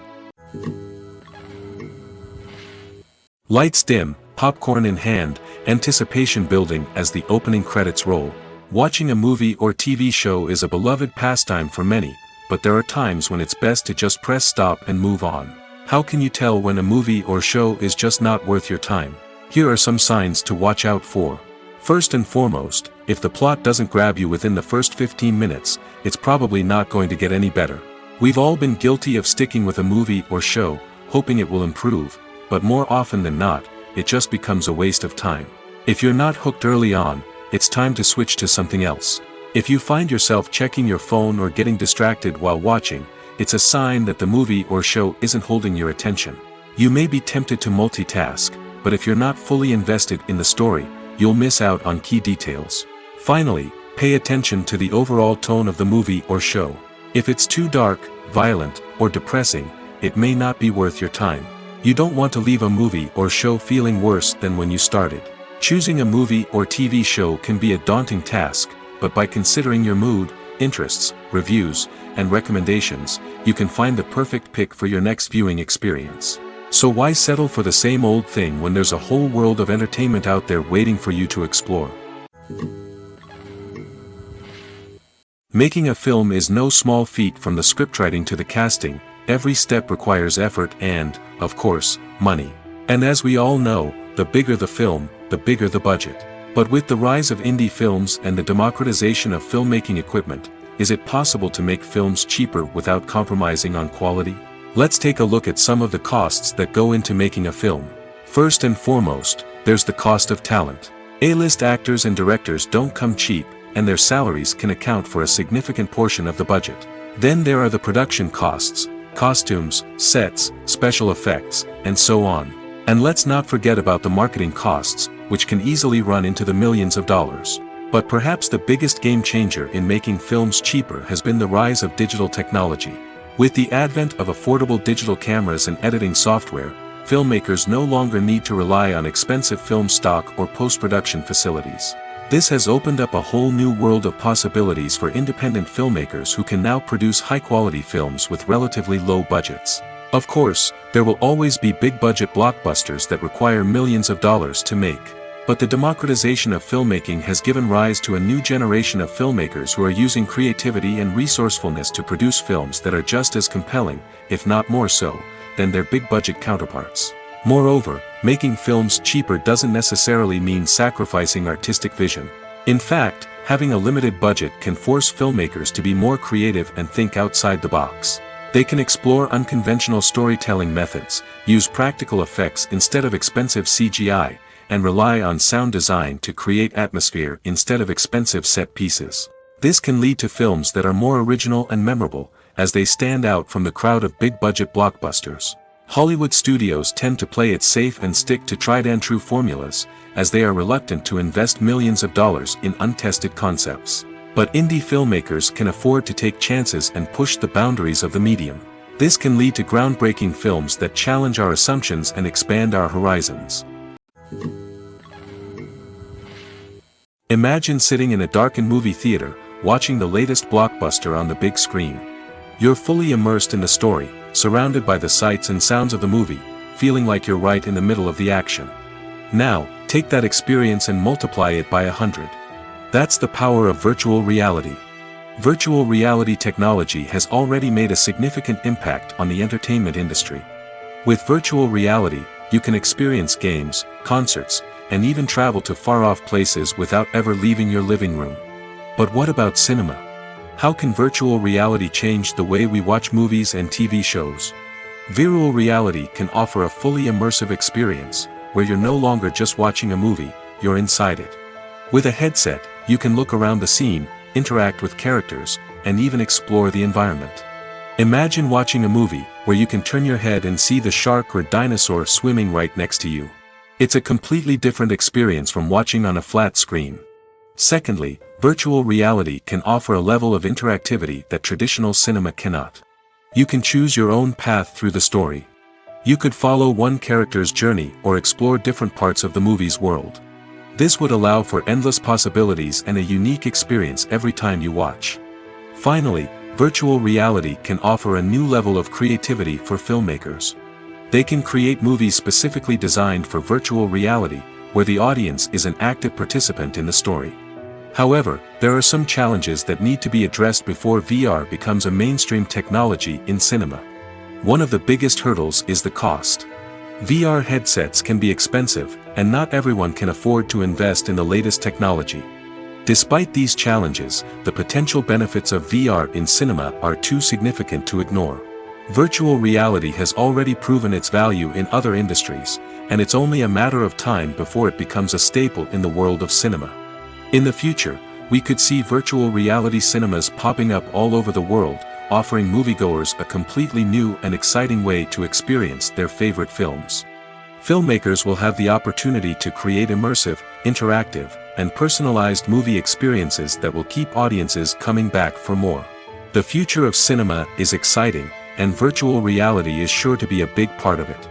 Lights dim, popcorn in hand, anticipation building as the opening credits roll. Watching a movie or TV show is a beloved pastime for many, but there are times when it's best to just press stop and move on. How can you tell when a movie or show is just not worth your time? Here are some signs to watch out for. First and foremost, if the plot doesn't grab you within the first 15 minutes, it's probably not going to get any better. We've all been guilty of sticking with a movie or show, hoping it will improve, but more often than not, it just becomes a waste of time. If you're not hooked early on, it's time to switch to something else. If you find yourself checking your phone or getting distracted while watching, it's a sign that the movie or show isn't holding your attention. You may be tempted to multitask, but if you're not fully invested in the story, you'll miss out on key details. Finally, pay attention to the overall tone of the movie or show. If it's too dark, violent, or depressing, it may not be worth your time. You don't want to leave a movie or show feeling worse than when you started. Choosing a movie or TV show can be a daunting task, but by considering your mood, interests, reviews, and recommendations, you can find the perfect pick for your next viewing experience. So why settle for the same old thing when there's a whole world of entertainment out there waiting for you to explore? Making a film is no small feat. From the scriptwriting to the casting, every step requires effort and, of course, money. And as we all know, the bigger the film, the bigger the budget. But with the rise of indie films and the democratization of filmmaking equipment, is it possible to make films cheaper without compromising on quality? Let's take a look at some of the costs that go into making a film. First and foremost, there's the cost of talent. A-list actors and directors don't come cheap, and their salaries can account for a significant portion of the budget. Then there are the production costs, costumes, sets, special effects, and so on. And let's not forget about the marketing costs, which can easily run into the millions of dollars. But perhaps the biggest game changer in making films cheaper has been the rise of digital technology. With the advent of affordable digital cameras and editing software, filmmakers no longer need to rely on expensive film stock or post-production facilities. This has opened up a whole new world of possibilities for independent filmmakers who can now produce high-quality films with relatively low budgets. Of course, there will always be big-budget blockbusters that require millions of dollars to make. But the democratization of filmmaking has given rise to a new generation of filmmakers who are using creativity and resourcefulness to produce films that are just as compelling, if not more so, than their big-budget counterparts. Moreover, making films cheaper doesn't necessarily mean sacrificing artistic vision. In fact, having a limited budget can force filmmakers to be more creative and think outside the box. They can explore unconventional storytelling methods, use practical effects instead of expensive CGI, and rely on sound design to create atmosphere instead of expensive set pieces. This can lead to films that are more original and memorable, as they stand out from the crowd of big-budget blockbusters. Hollywood studios tend to play it safe and stick to tried-and-true formulas, as they are reluctant to invest millions of dollars in untested concepts. But indie filmmakers can afford to take chances and push the boundaries of the medium. This can lead to groundbreaking films that challenge our assumptions and expand our horizons. Imagine sitting in a darkened movie theater, watching the latest blockbuster on the big screen. You're fully immersed in the story, surrounded by the sights and sounds of the movie, feeling like you're right in the middle of the action. Now, take that experience and multiply it by 100. That's the power of virtual reality. Virtual reality technology has already made a significant impact on the entertainment industry. With virtual reality, you can experience games, concerts, and even travel to far-off places without ever leaving your living room. But what about cinema? How can virtual reality change the way we watch movies and TV shows? Virtual reality can offer a fully immersive experience, where you're no longer just watching a movie, you're inside it. With a headset, you can look around the scene, interact with characters, and even explore the environment. Imagine watching a movie where you can turn your head and see the shark or dinosaur swimming right next to you. It's a completely different experience from watching on a flat screen. Secondly, virtual reality can offer a level of interactivity that traditional cinema cannot. You can choose your own path through the story. You could follow one character's journey or explore different parts of the movie's world. This would allow for endless possibilities and a unique experience every time you watch. Finally, virtual reality can offer a new level of creativity for filmmakers. They can create movies specifically designed for virtual reality, where the audience is an active participant in the story. However, there are some challenges that need to be addressed before VR becomes a mainstream technology in cinema. One of the biggest hurdles is the cost. VR headsets can be expensive, and not everyone can afford to invest in the latest technology. Despite these challenges, the potential benefits of VR in cinema are too significant to ignore. Virtual reality has already proven its value in other industries, and it's only a matter of time before it becomes a staple in the world of cinema. In the future, we could see virtual reality cinemas popping up all over the world, offering moviegoers a completely new and exciting way to experience their favorite films. Filmmakers will have the opportunity to create immersive, interactive, and personalized movie experiences that will keep audiences coming back for more. The future of cinema is exciting, and virtual reality is sure to be a big part of it.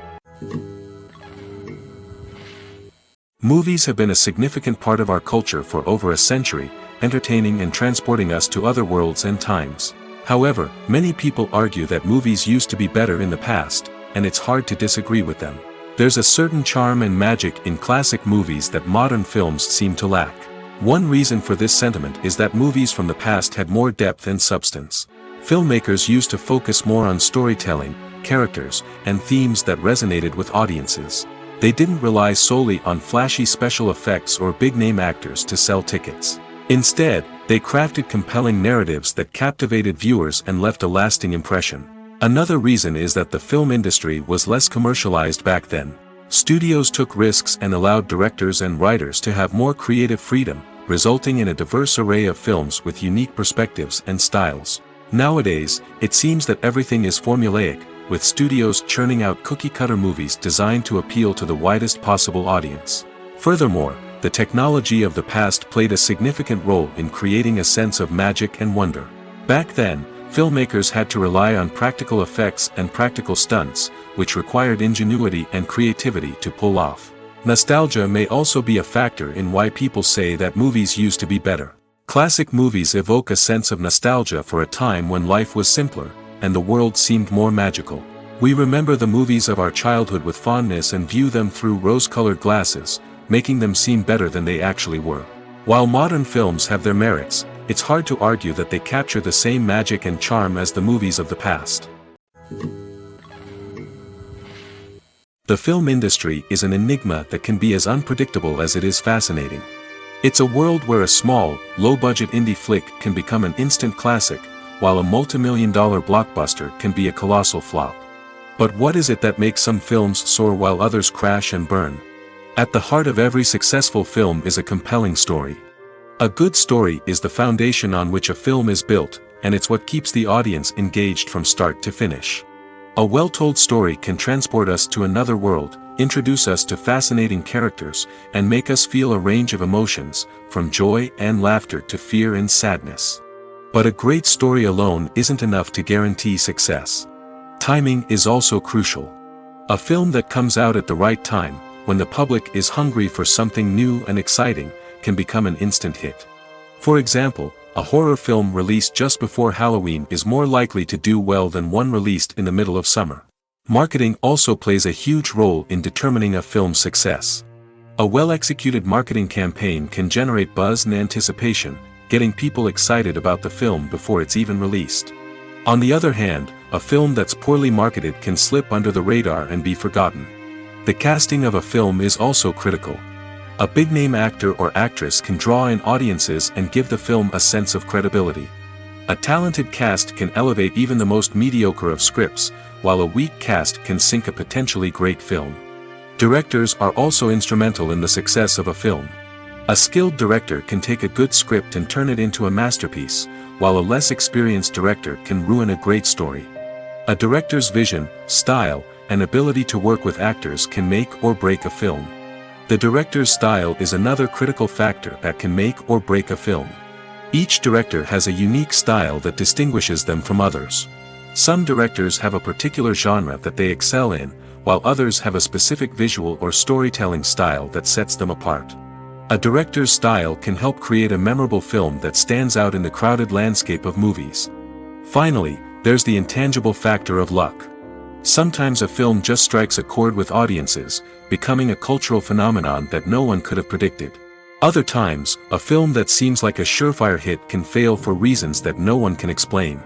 Movies have been a significant part of our culture for over a century, entertaining and transporting us to other worlds and times. However, many people argue that movies used to be better in the past, and it's hard to disagree with them. There's a certain charm and magic in classic movies that modern films seem to lack. One reason for this sentiment is that movies from the past had more depth and substance. Filmmakers used to focus more on storytelling, characters, and themes that resonated with audiences. They didn't rely solely on flashy special effects or big-name actors to sell tickets. Instead, they crafted compelling narratives that captivated viewers and left a lasting impression. Another reason is that the film industry was less commercialized back then. Studios took risks and allowed directors and writers to have more creative freedom, resulting in a diverse array of films with unique perspectives and styles. Nowadays, it seems that everything is formulaic, with studios churning out cookie-cutter movies designed to appeal to the widest possible audience. Furthermore, the technology of the past played a significant role in creating a sense of magic and wonder. Back then, filmmakers had to rely on practical effects and practical stunts, which required ingenuity and creativity to pull off. Nostalgia may also be a factor in why people say that movies used to be better. Classic movies evoke a sense of nostalgia for a time when life was simpler, and the world seemed more magical. We remember the movies of our childhood with fondness and view them through rose-colored glasses, making them seem better than they actually were. While modern films have their merits, it's hard to argue that they capture the same magic and charm as the movies of the past. The film industry is an enigma that can be as unpredictable as it is fascinating. It's a world where a small, low-budget indie flick can become an instant classic, while a multi-million-dollar blockbuster can be a colossal flop. But what is it that makes some films soar while others crash and burn? At the heart of every successful film is a compelling story. A good story is the foundation on which a film is built, and it's what keeps the audience engaged from start to finish. A well-told story can transport us to another world, introduce us to fascinating characters, and make us feel a range of emotions, from joy and laughter to fear and sadness. But a great story alone isn't enough to guarantee success. Timing is also crucial. A film that comes out at the right time, when the public is hungry for something new and exciting, can become an instant hit. For example, a horror film released just before Halloween is more likely to do well than one released in the middle of summer. Marketing also plays a huge role in determining a film's success. A well-executed marketing campaign can generate buzz and anticipation, getting people excited about the film before it's even released. On the other hand, a film that's poorly marketed can slip under the radar and be forgotten. The casting of a film is also critical. A big-name actor or actress can draw in audiences and give the film a sense of credibility. A talented cast can elevate even the most mediocre of scripts, while a weak cast can sink a potentially great film. Directors are also instrumental in the success of a film. A skilled director can take a good script and turn it into a masterpiece, while a less experienced director can ruin a great story. A director's vision, style, and ability to work with actors can make or break a film. The director's style is another critical factor that can make or break a film. Each director has a unique style that distinguishes them from others. Some directors have a particular genre that they excel in, while others have a specific visual or storytelling style that sets them apart. A director's style can help create a memorable film that stands out in the crowded landscape of movies. Finally, there's the intangible factor of luck. Sometimes a film just strikes a chord with audiences, becoming a cultural phenomenon that no one could have predicted. Other times, a film that seems like a surefire hit can fail for reasons that no one can explain.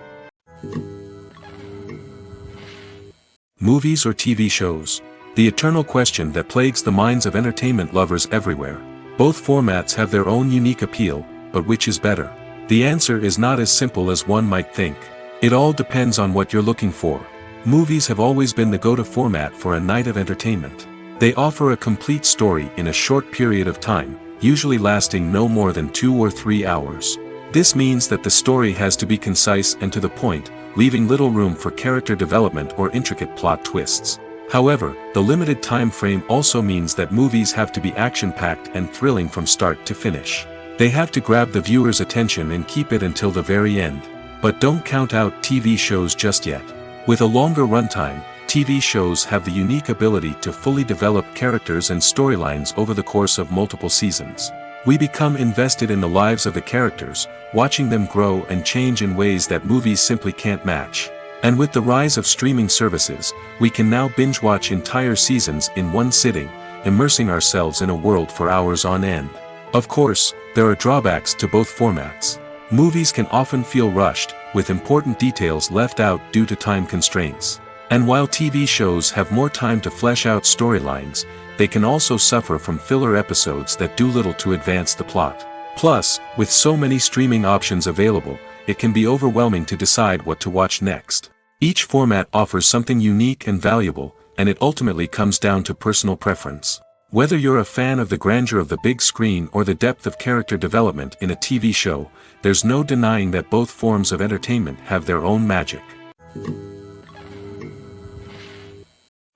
Movies or TV shows? The eternal question that plagues the minds of entertainment lovers everywhere. Both formats have their own unique appeal, but which is better? The answer is not as simple as one might think. It all depends on what you're looking for. Movies have always been the go-to format for a night of entertainment. They offer a complete story in a short period of time, usually lasting no more than 2 or 3 hours. This means that the story has to be concise and to the point, leaving little room for character development or intricate plot twists. However, the limited time frame also means that movies have to be action-packed and thrilling from start to finish. They have to grab the viewer's attention and keep it until the very end. But don't count out TV shows just yet. With a longer runtime, TV shows have the unique ability to fully develop characters and storylines over the course of multiple seasons. We become invested in the lives of the characters, watching them grow and change in ways that movies simply can't match. And with the rise of streaming services, we can now binge-watch entire seasons in one sitting, immersing ourselves in a world for hours on end. Of course, there are drawbacks to both formats. Movies can often feel rushed, with important details left out due to time constraints. And while TV shows have more time to flesh out storylines, they can also suffer from filler episodes that do little to advance the plot. Plus, with so many streaming options available, it can be overwhelming to decide what to watch next. Each format offers something unique and valuable, and it ultimately comes down to personal preference. Whether you're a fan of the grandeur of the big screen or the depth of character development in a TV show, there's no denying that both forms of entertainment have their own magic.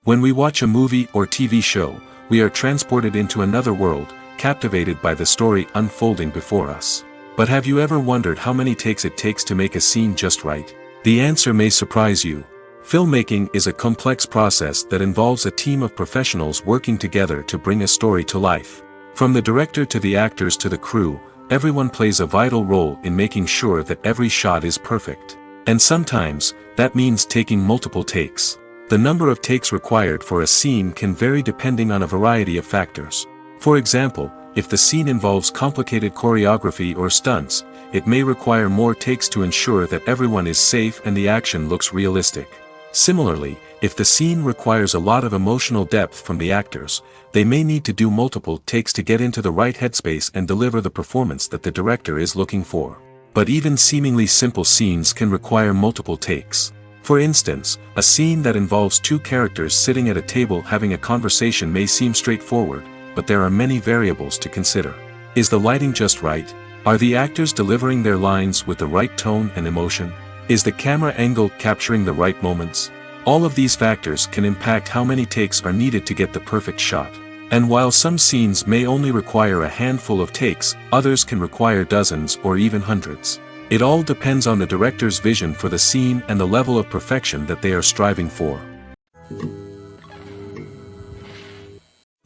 When we watch a movie or TV show, we are transported into another world, captivated by the story unfolding before us. But have you ever wondered how many takes it takes to make a scene just right? The answer may surprise you. Filmmaking is a complex process that involves a team of professionals working together to bring a story to life. From the director to the actors to the crew, everyone plays a vital role in making sure that every shot is perfect. And sometimes, that means taking multiple takes. The number of takes required for a scene can vary depending on a variety of factors. For example, if the scene involves complicated choreography or stunts, it may require more takes to ensure that everyone is safe and the action looks realistic. Similarly, if the scene requires a lot of emotional depth from the actors, they may need to do multiple takes to get into the right headspace and deliver the performance that the director is looking for. But even seemingly simple scenes can require multiple takes. For instance, a scene that involves two characters sitting at a table having a conversation may seem straightforward, but there are many variables to consider. Is the lighting just right? Are the actors delivering their lines with the right tone and emotion? Is the camera angle capturing the right moments? All of these factors can impact how many takes are needed to get the perfect shot. And while some scenes may only require a handful of takes, others can require dozens or even hundreds. It all depends on the director's vision for the scene and the level of perfection that they are striving for.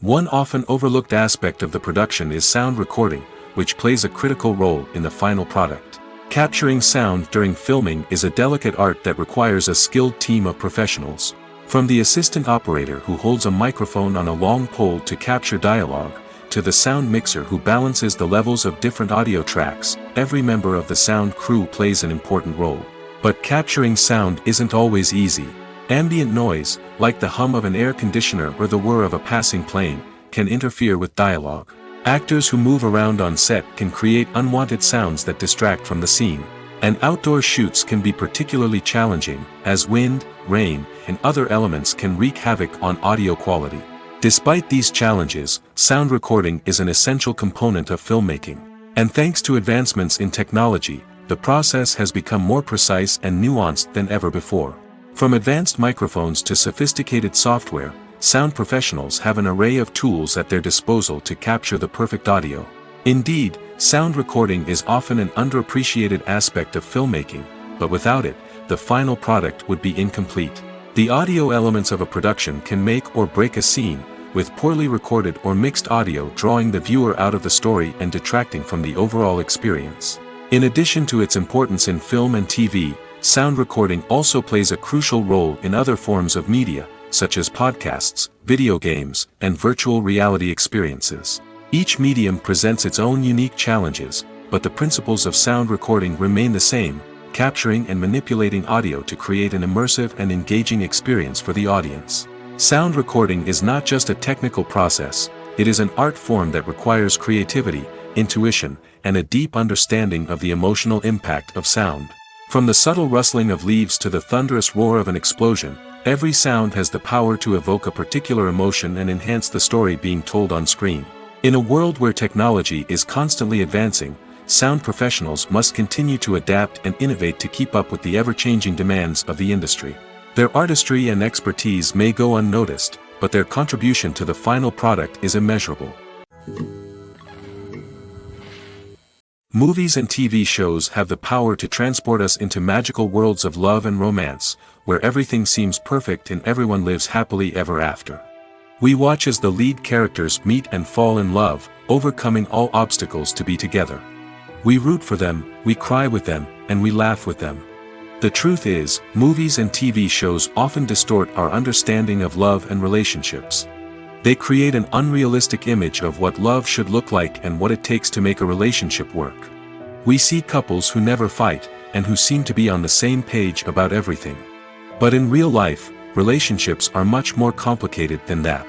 One often overlooked aspect of the production is sound recording, which plays a critical role in the final product. Capturing sound during filming is a delicate art that requires a skilled team of professionals. From the assistant operator who holds a microphone on a long pole to capture dialogue, to the sound mixer who balances the levels of different audio tracks, every member of the sound crew plays an important role. But capturing sound isn't always easy. Ambient noise, like the hum of an air conditioner or the whir of a passing plane, can interfere with dialogue. Actors who move around on set can create unwanted sounds that distract from the scene. And outdoor shoots can be particularly challenging, as wind, rain, and other elements can wreak havoc on audio quality. Despite these challenges, sound recording is an essential component of filmmaking. And thanks to advancements in technology, the process has become more precise and nuanced than ever before. From advanced microphones to sophisticated software, sound professionals have an array of tools at their disposal to capture the perfect audio. Indeed, sound recording is often an underappreciated aspect of filmmaking, but without it, the final product would be incomplete. The audio elements of a production can make or break a scene, with poorly recorded or mixed audio drawing the viewer out of the story and detracting from the overall experience. In addition to its importance in film and TV, sound recording also plays a crucial role in other forms of media, such as podcasts, video games, and virtual reality experiences. Each medium presents its own unique challenges, but the principles of sound recording remain the same, capturing and manipulating audio to create an immersive and engaging experience for the audience. Sound recording is not just a technical process, it is an art form that requires creativity, intuition, and a deep understanding of the emotional impact of sound. From the subtle rustling of leaves to the thunderous roar of an explosion, every sound has the power to evoke a particular emotion and enhance the story being told on screen. In a world where technology is constantly advancing, sound professionals must continue to adapt and innovate to keep up with the ever-changing demands of the industry. Their artistry and expertise may go unnoticed, but their contribution to the final product is immeasurable. Movies and TV shows have the power to transport us into magical worlds of love and romance, where everything seems perfect and everyone lives happily ever after. We watch as the lead characters meet and fall in love, overcoming all obstacles to be together. We root for them, we cry with them, and we laugh with them. The truth is, movies and TV shows often distort our understanding of love and relationships. They create an unrealistic image of what love should look like and what it takes to make a relationship work. We see couples who never fight, and who seem to be on the same page about everything. But in real life, relationships are much more complicated than that.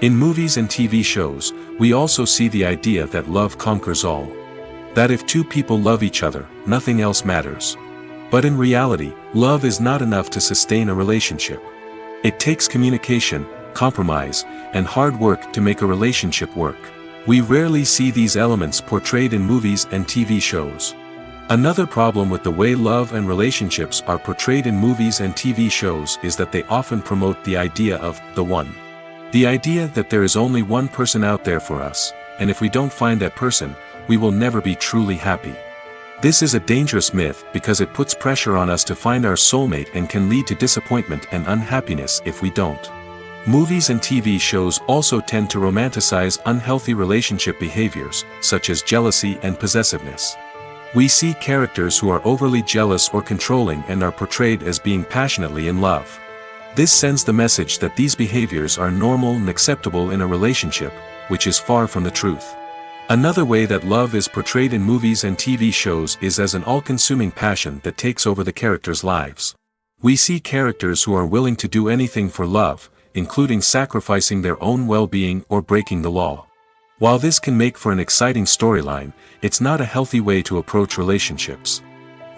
In movies and TV shows, we also see the idea that love conquers all. That if two people love each other, nothing else matters. But in reality, love is not enough to sustain a relationship. It takes communication, compromise, and hard work to make a relationship work. We rarely see these elements portrayed in movies and TV shows. Another problem with the way love and relationships are portrayed in movies and TV shows is that they often promote the idea of the one. The idea that there is only one person out there for us, and if we don't find that person, we will never be truly happy. This is a dangerous myth because it puts pressure on us to find our soulmate and can lead to disappointment and unhappiness if we don't. Movies and TV shows also tend to romanticize unhealthy relationship behaviors, such as jealousy and possessiveness. We see characters who are overly jealous or controlling and are portrayed as being passionately in love. This sends the message that these behaviors are normal and acceptable in a relationship, which is far from the truth. Another way that love is portrayed in movies and TV shows is as an all-consuming passion that takes over the characters' lives. We see characters who are willing to do anything for love, including sacrificing their own well-being or breaking the law. While this can make for an exciting storyline, it's not a healthy way to approach relationships.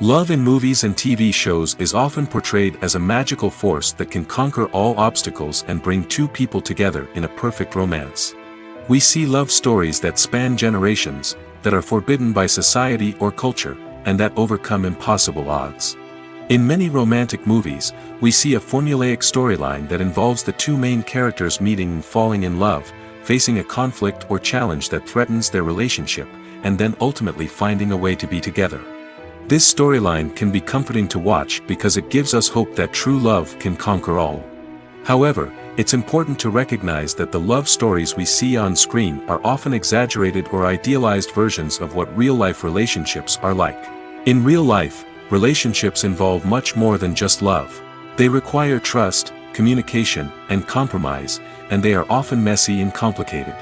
Love in movies and TV shows is often portrayed as a magical force that can conquer all obstacles and bring two people together in a perfect romance. We see love stories that span generations, that are forbidden by society or culture, and that overcome impossible odds. In many romantic movies, we see a formulaic storyline that involves the two main characters meeting and falling in love, facing a conflict or challenge that threatens their relationship, and then ultimately finding a way to be together. This storyline can be comforting to watch because it gives us hope that true love can conquer all. However, it's important to recognize that the love stories we see on screen are often exaggerated or idealized versions of what real-life relationships are like. In real life, relationships involve much more than just love. They require trust, communication, and compromise, and they are often messy and complicated.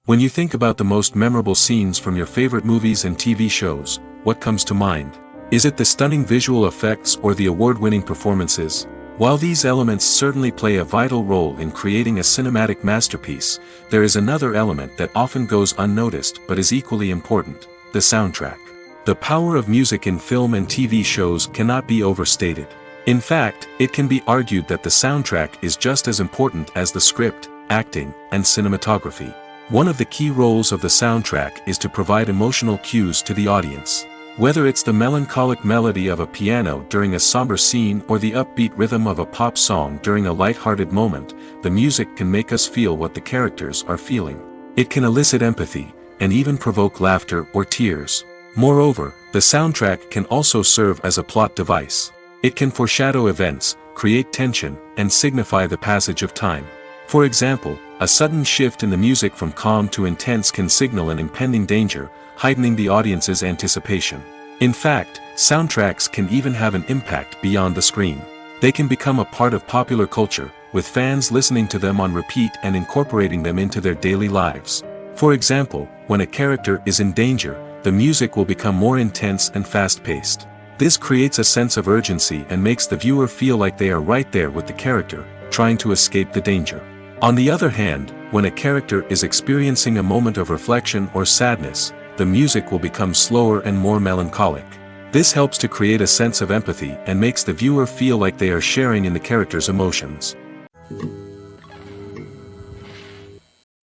When you think about the most memorable scenes from your favorite movies and TV shows, what comes to mind? Is it the stunning visual effects or the award-winning performances? While these elements certainly play a vital role in creating a cinematic masterpiece, there is another element that often goes unnoticed but is equally important: the soundtrack. The power of music in film and TV shows cannot be overstated. In fact, it can be argued that the soundtrack is just as important as the script, acting, and cinematography. One of the key roles of the soundtrack is to provide emotional cues to the audience. Whether it's the melancholic melody of a piano during a somber scene or the upbeat rhythm of a pop song during a light-hearted moment, the music can make us feel what the characters are feeling. It can elicit empathy, and even provoke laughter or tears. Moreover, the soundtrack can also serve as a plot device. It can foreshadow events, create tension, and signify the passage of time. For example, a sudden shift in the music from calm to intense can signal an impending danger, heightening the audience's anticipation. In fact, soundtracks can even have an impact beyond the screen. They can become a part of popular culture, with fans listening to them on repeat and incorporating them into their daily lives. For example, when a character is in danger, the music will become more intense and fast-paced. This creates a sense of urgency and makes the viewer feel like they are right there with the character, trying to escape the danger. On the other hand, when a character is experiencing a moment of reflection or sadness, the music will become slower and more melancholic. This helps to create a sense of empathy and makes the viewer feel like they are sharing in the character's emotions.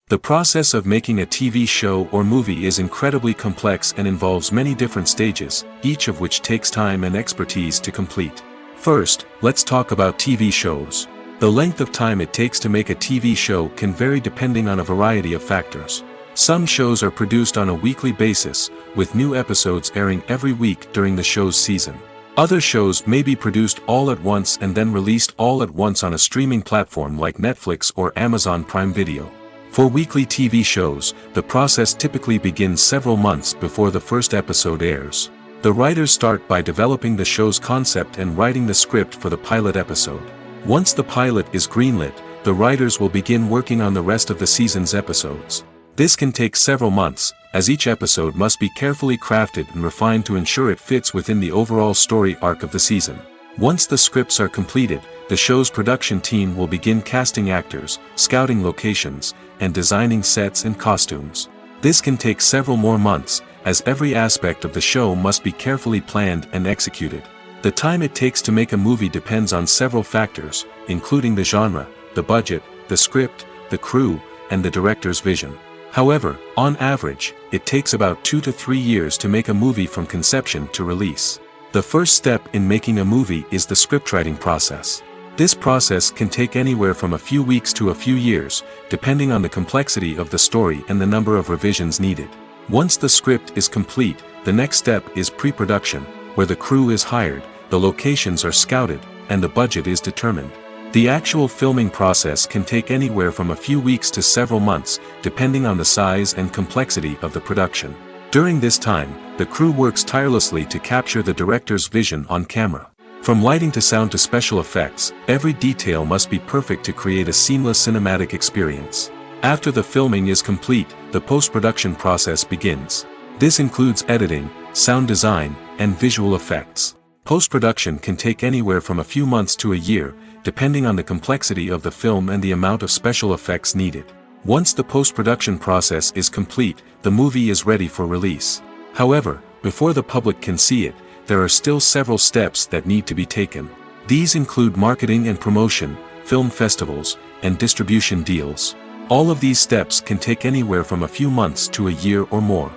The process of making a TV show or movie is incredibly complex and involves many different stages, each of which takes time and expertise to complete. First, let's talk about TV shows. The length of time it takes to make a TV show can vary depending on a variety of factors. Some shows are produced on a weekly basis, with new episodes airing every week during the show's season. Other shows may be produced all at once and then released all at once on a streaming platform like Netflix or Amazon Prime Video. For weekly TV shows, the process typically begins several months before the first episode airs. The writers start by developing the show's concept and writing the script for the pilot episode. Once the pilot is greenlit, the writers will begin working on the rest of the season's episodes. This can take several months, as each episode must be carefully crafted and refined to ensure it fits within the overall story arc of the season. Once the scripts are completed, the show's production team will begin casting actors, scouting locations, and designing sets and costumes. This can take several more months, as every aspect of the show must be carefully planned and executed. The time it takes to make a movie depends on several factors, including the genre, the budget, the script, the crew, and the director's vision. However, on average, it takes about 2 to 3 years to make a movie from conception to release. The first step in making a movie is the scriptwriting process. This process can take anywhere from a few weeks to a few years, depending on the complexity of the story and the number of revisions needed. Once the script is complete, the next step is pre-production, where the crew is hired, the locations are scouted, and the budget is determined. The actual filming process can take anywhere from a few weeks to several months, depending on the size and complexity of the production. During this time, the crew works tirelessly to capture the director's vision on camera. From lighting to sound to special effects, every detail must be perfect to create a seamless cinematic experience. After the filming is complete, the post-production process begins. This includes editing, sound design, and visual effects. Post-production can take anywhere from a few months to a year, depending on the complexity of the film and the amount of special effects needed. Once the post-production process is complete, the movie is ready for release. However, before the public can see it, there are still several steps that need to be taken. These include marketing and promotion, film festivals, and distribution deals. All of these steps can take anywhere from a few months to a year or more.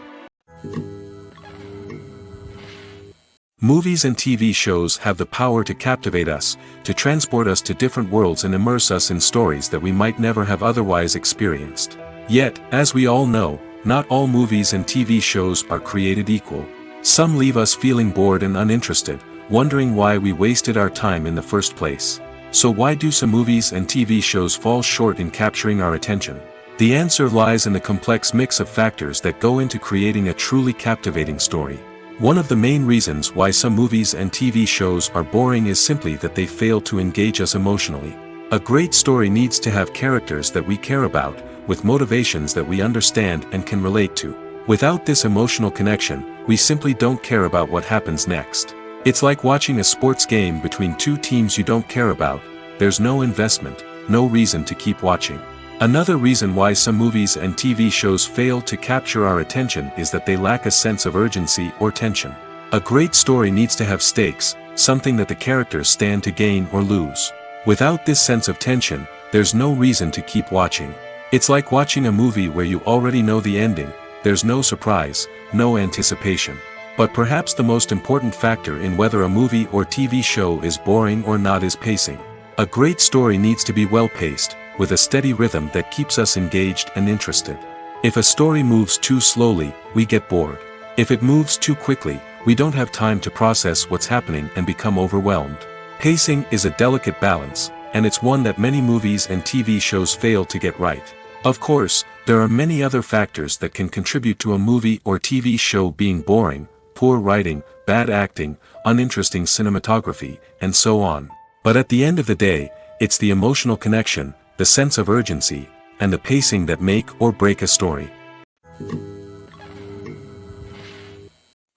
Movies and TV shows have the power to captivate us, to transport us to different worlds and immerse us in stories that we might never have otherwise experienced. Yet, as we all know, not all movies and TV shows are created equal. Some leave us feeling bored and uninterested, wondering why we wasted our time in the first place. So why do some movies and TV shows fall short in capturing our attention? The answer lies in the complex mix of factors that go into creating a truly captivating story. One of the main reasons why some movies and TV shows are boring is simply that they fail to engage us emotionally. A great story needs to have characters that we care about, with motivations that we understand and can relate to. Without this emotional connection, we simply don't care about what happens next. It's like watching a sports game between two teams you don't care about. There's no investment, no reason to keep watching. Another reason why some movies and TV shows fail to capture our attention is that they lack a sense of urgency or tension. A great story needs to have stakes, something that the characters stand to gain or lose. Without this sense of tension, there's no reason to keep watching. It's like watching a movie where you already know the ending. There's no surprise, no anticipation. But perhaps the most important factor in whether a movie or TV show is boring or not is pacing. A great story needs to be well-paced, with a steady rhythm that keeps us engaged and interested. If a story moves too slowly, we get bored. If it moves too quickly, we don't have time to process what's happening and become overwhelmed. Pacing is a delicate balance, and it's one that many movies and TV shows fail to get right. Of course, there are many other factors that can contribute to a movie or TV show being boring, poor writing, bad acting, uninteresting cinematography, and so on. But at the end of the day, it's the emotional connection, the sense of urgency, and the pacing that make or break a story.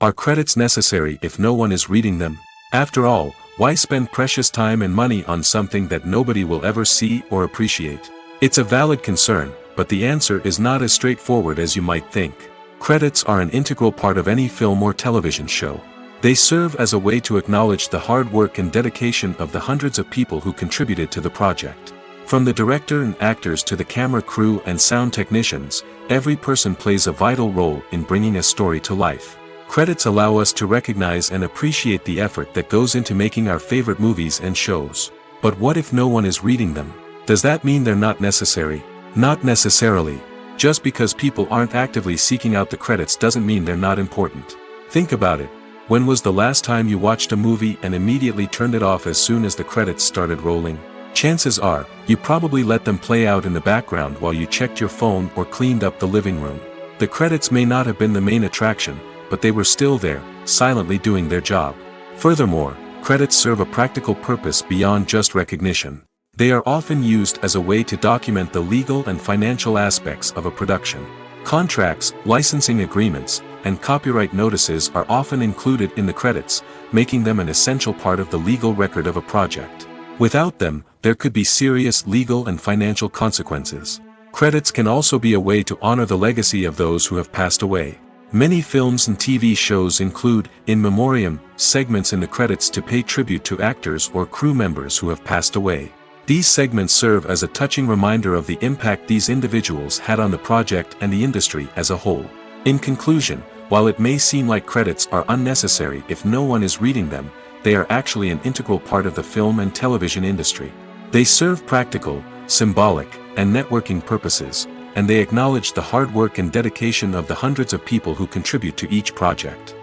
Are credits necessary if no one is reading them? After all, why spend precious time and money on something that nobody will ever see or appreciate? It's a valid concern, but the answer is not as straightforward as you might think. Credits are an integral part of any film or television show. They serve as a way to acknowledge the hard work and dedication of the hundreds of people who contributed to the project. From the director and actors to the camera crew and sound technicians, every person plays a vital role in bringing a story to life. Credits allow us to recognize and appreciate the effort that goes into making our favorite movies and shows. But what if no one is reading them? Does that mean they're not necessary? Not necessarily. Just because people aren't actively seeking out the credits doesn't mean they're not important. Think about it. When was the last time you watched a movie and immediately turned it off as soon as the credits started rolling? Chances are, you probably let them play out in the background while you checked your phone or cleaned up the living room. The credits may not have been the main attraction, but they were still there, silently doing their job. Furthermore, credits serve a practical purpose beyond just recognition. They are often used as a way to document the legal and financial aspects of a production. Contracts, licensing agreements, and copyright notices are often included in the credits, making them an essential part of the legal record of a project. Without them, there could be serious legal and financial consequences. Credits can also be a way to honor the legacy of those who have passed away. Many films and TV shows include, in memoriam, segments in the credits to pay tribute to actors or crew members who have passed away. These segments serve as a touching reminder of the impact these individuals had on the project and the industry as a whole. In conclusion, while it may seem like credits are unnecessary if no one is reading them, they are actually an integral part of the film and television industry. They serve practical, symbolic, and networking purposes, and they acknowledge the hard work and dedication of the hundreds of people who contribute to each project.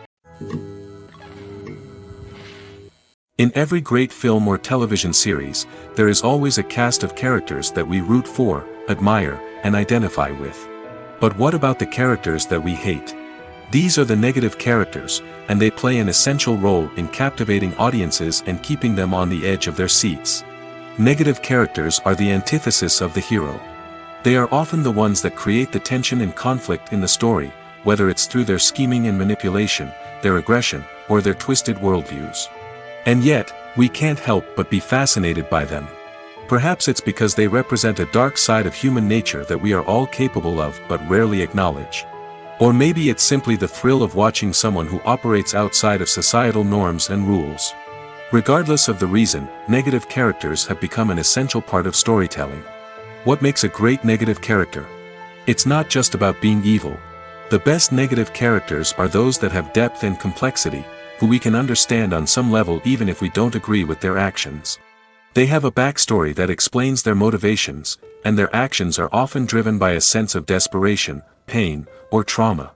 In every great film or television series, there is always a cast of characters that we root for, admire, and identify with. But what about the characters that we hate? These are the negative characters, and they play an essential role in captivating audiences and keeping them on the edge of their seats. Negative characters are the antithesis of the hero. They are often the ones that create the tension and conflict in the story, whether it's through their scheming and manipulation, their aggression, or their twisted worldviews. And yet, we can't help but be fascinated by them. Perhaps it's because they represent a dark side of human nature that we are all capable of but rarely acknowledge. Or maybe it's simply the thrill of watching someone who operates outside of societal norms and rules. Regardless of the reason, negative characters have become an essential part of storytelling. What makes a great negative character? It's not just about being evil. The best negative characters are those that have depth and complexity, who we can understand on some level even if we don't agree with their actions. They have a backstory that explains their motivations, and their actions are often driven by a sense of desperation, pain, or trauma.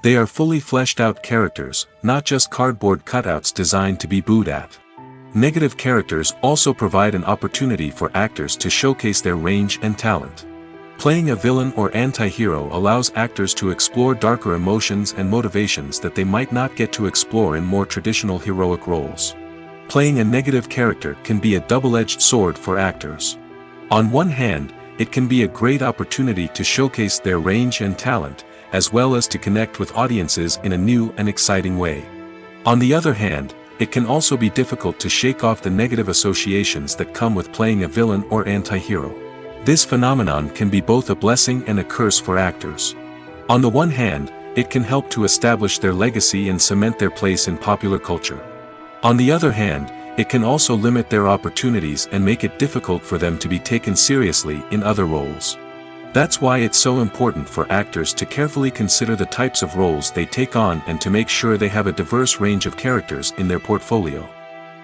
They are fully fleshed out characters, not just cardboard cutouts designed to be booed at. Negative characters also provide an opportunity for actors to showcase their range and talent. Playing a villain or anti-hero allows actors to explore darker emotions and motivations that they might not get to explore in more traditional heroic roles. Playing a negative character can be a double-edged sword for actors. On one hand, it can be a great opportunity to showcase their range and talent, as well as to connect with audiences in a new and exciting way. On the other hand, it can also be difficult to shake off the negative associations that come with playing a villain or anti-hero. This phenomenon can be both a blessing and a curse for actors. On the one hand, it can help to establish their legacy and cement their place in popular culture. On the other hand, it can also limit their opportunities and make it difficult for them to be taken seriously in other roles. That's why it's so important for actors to carefully consider the types of roles they take on and to make sure they have a diverse range of characters in their portfolio.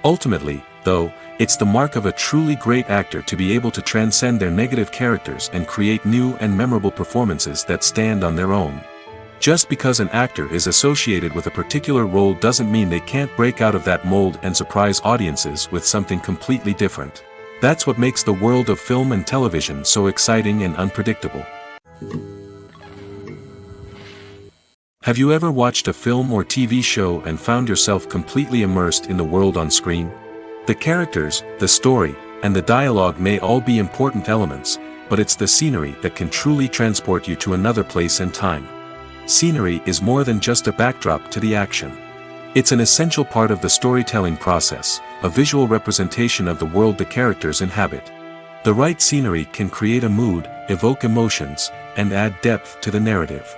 Ultimately, though, it's the mark of a truly great actor to be able to transcend their negative characters and create new and memorable performances that stand on their own. Just because an actor is associated with a particular role doesn't mean they can't break out of that mold and surprise audiences with something completely different. That's what makes the world of film and television so exciting and unpredictable. Have you ever watched a film or TV show and found yourself completely immersed in the world on screen? The characters, the story, and the dialogue may all be important elements, but it's the scenery that can truly transport you to another place and time. Scenery is more than just a backdrop to the action. It's an essential part of the storytelling process, a visual representation of the world the characters inhabit. The right scenery can create a mood, evoke emotions, and add depth to the narrative.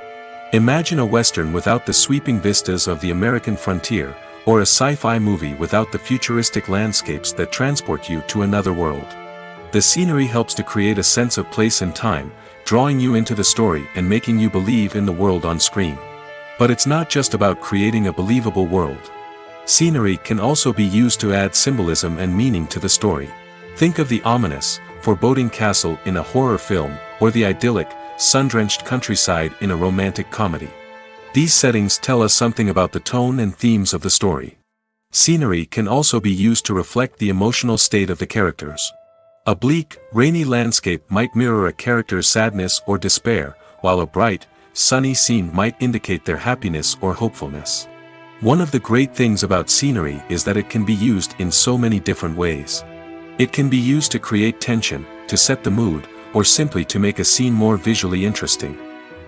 Imagine a Western without the sweeping vistas of the American frontier, or a sci-fi movie without the futuristic landscapes that transport you to another world. The scenery helps to create a sense of place and time, drawing you into the story and making you believe in the world on screen. But it's not just about creating a believable world. Scenery can also be used to add symbolism and meaning to the story. Think of the ominous, foreboding castle in a horror film, or the idyllic, sun-drenched countryside in a romantic comedy. These settings tell us something about the tone and themes of the story. Scenery can also be used to reflect the emotional state of the characters. A bleak, rainy landscape might mirror a character's sadness or despair, while a bright, sunny scene might indicate their happiness or hopefulness. One of the great things about scenery is that it can be used in so many different ways. It can be used to create tension, to set the mood, or simply to make a scene more visually interesting.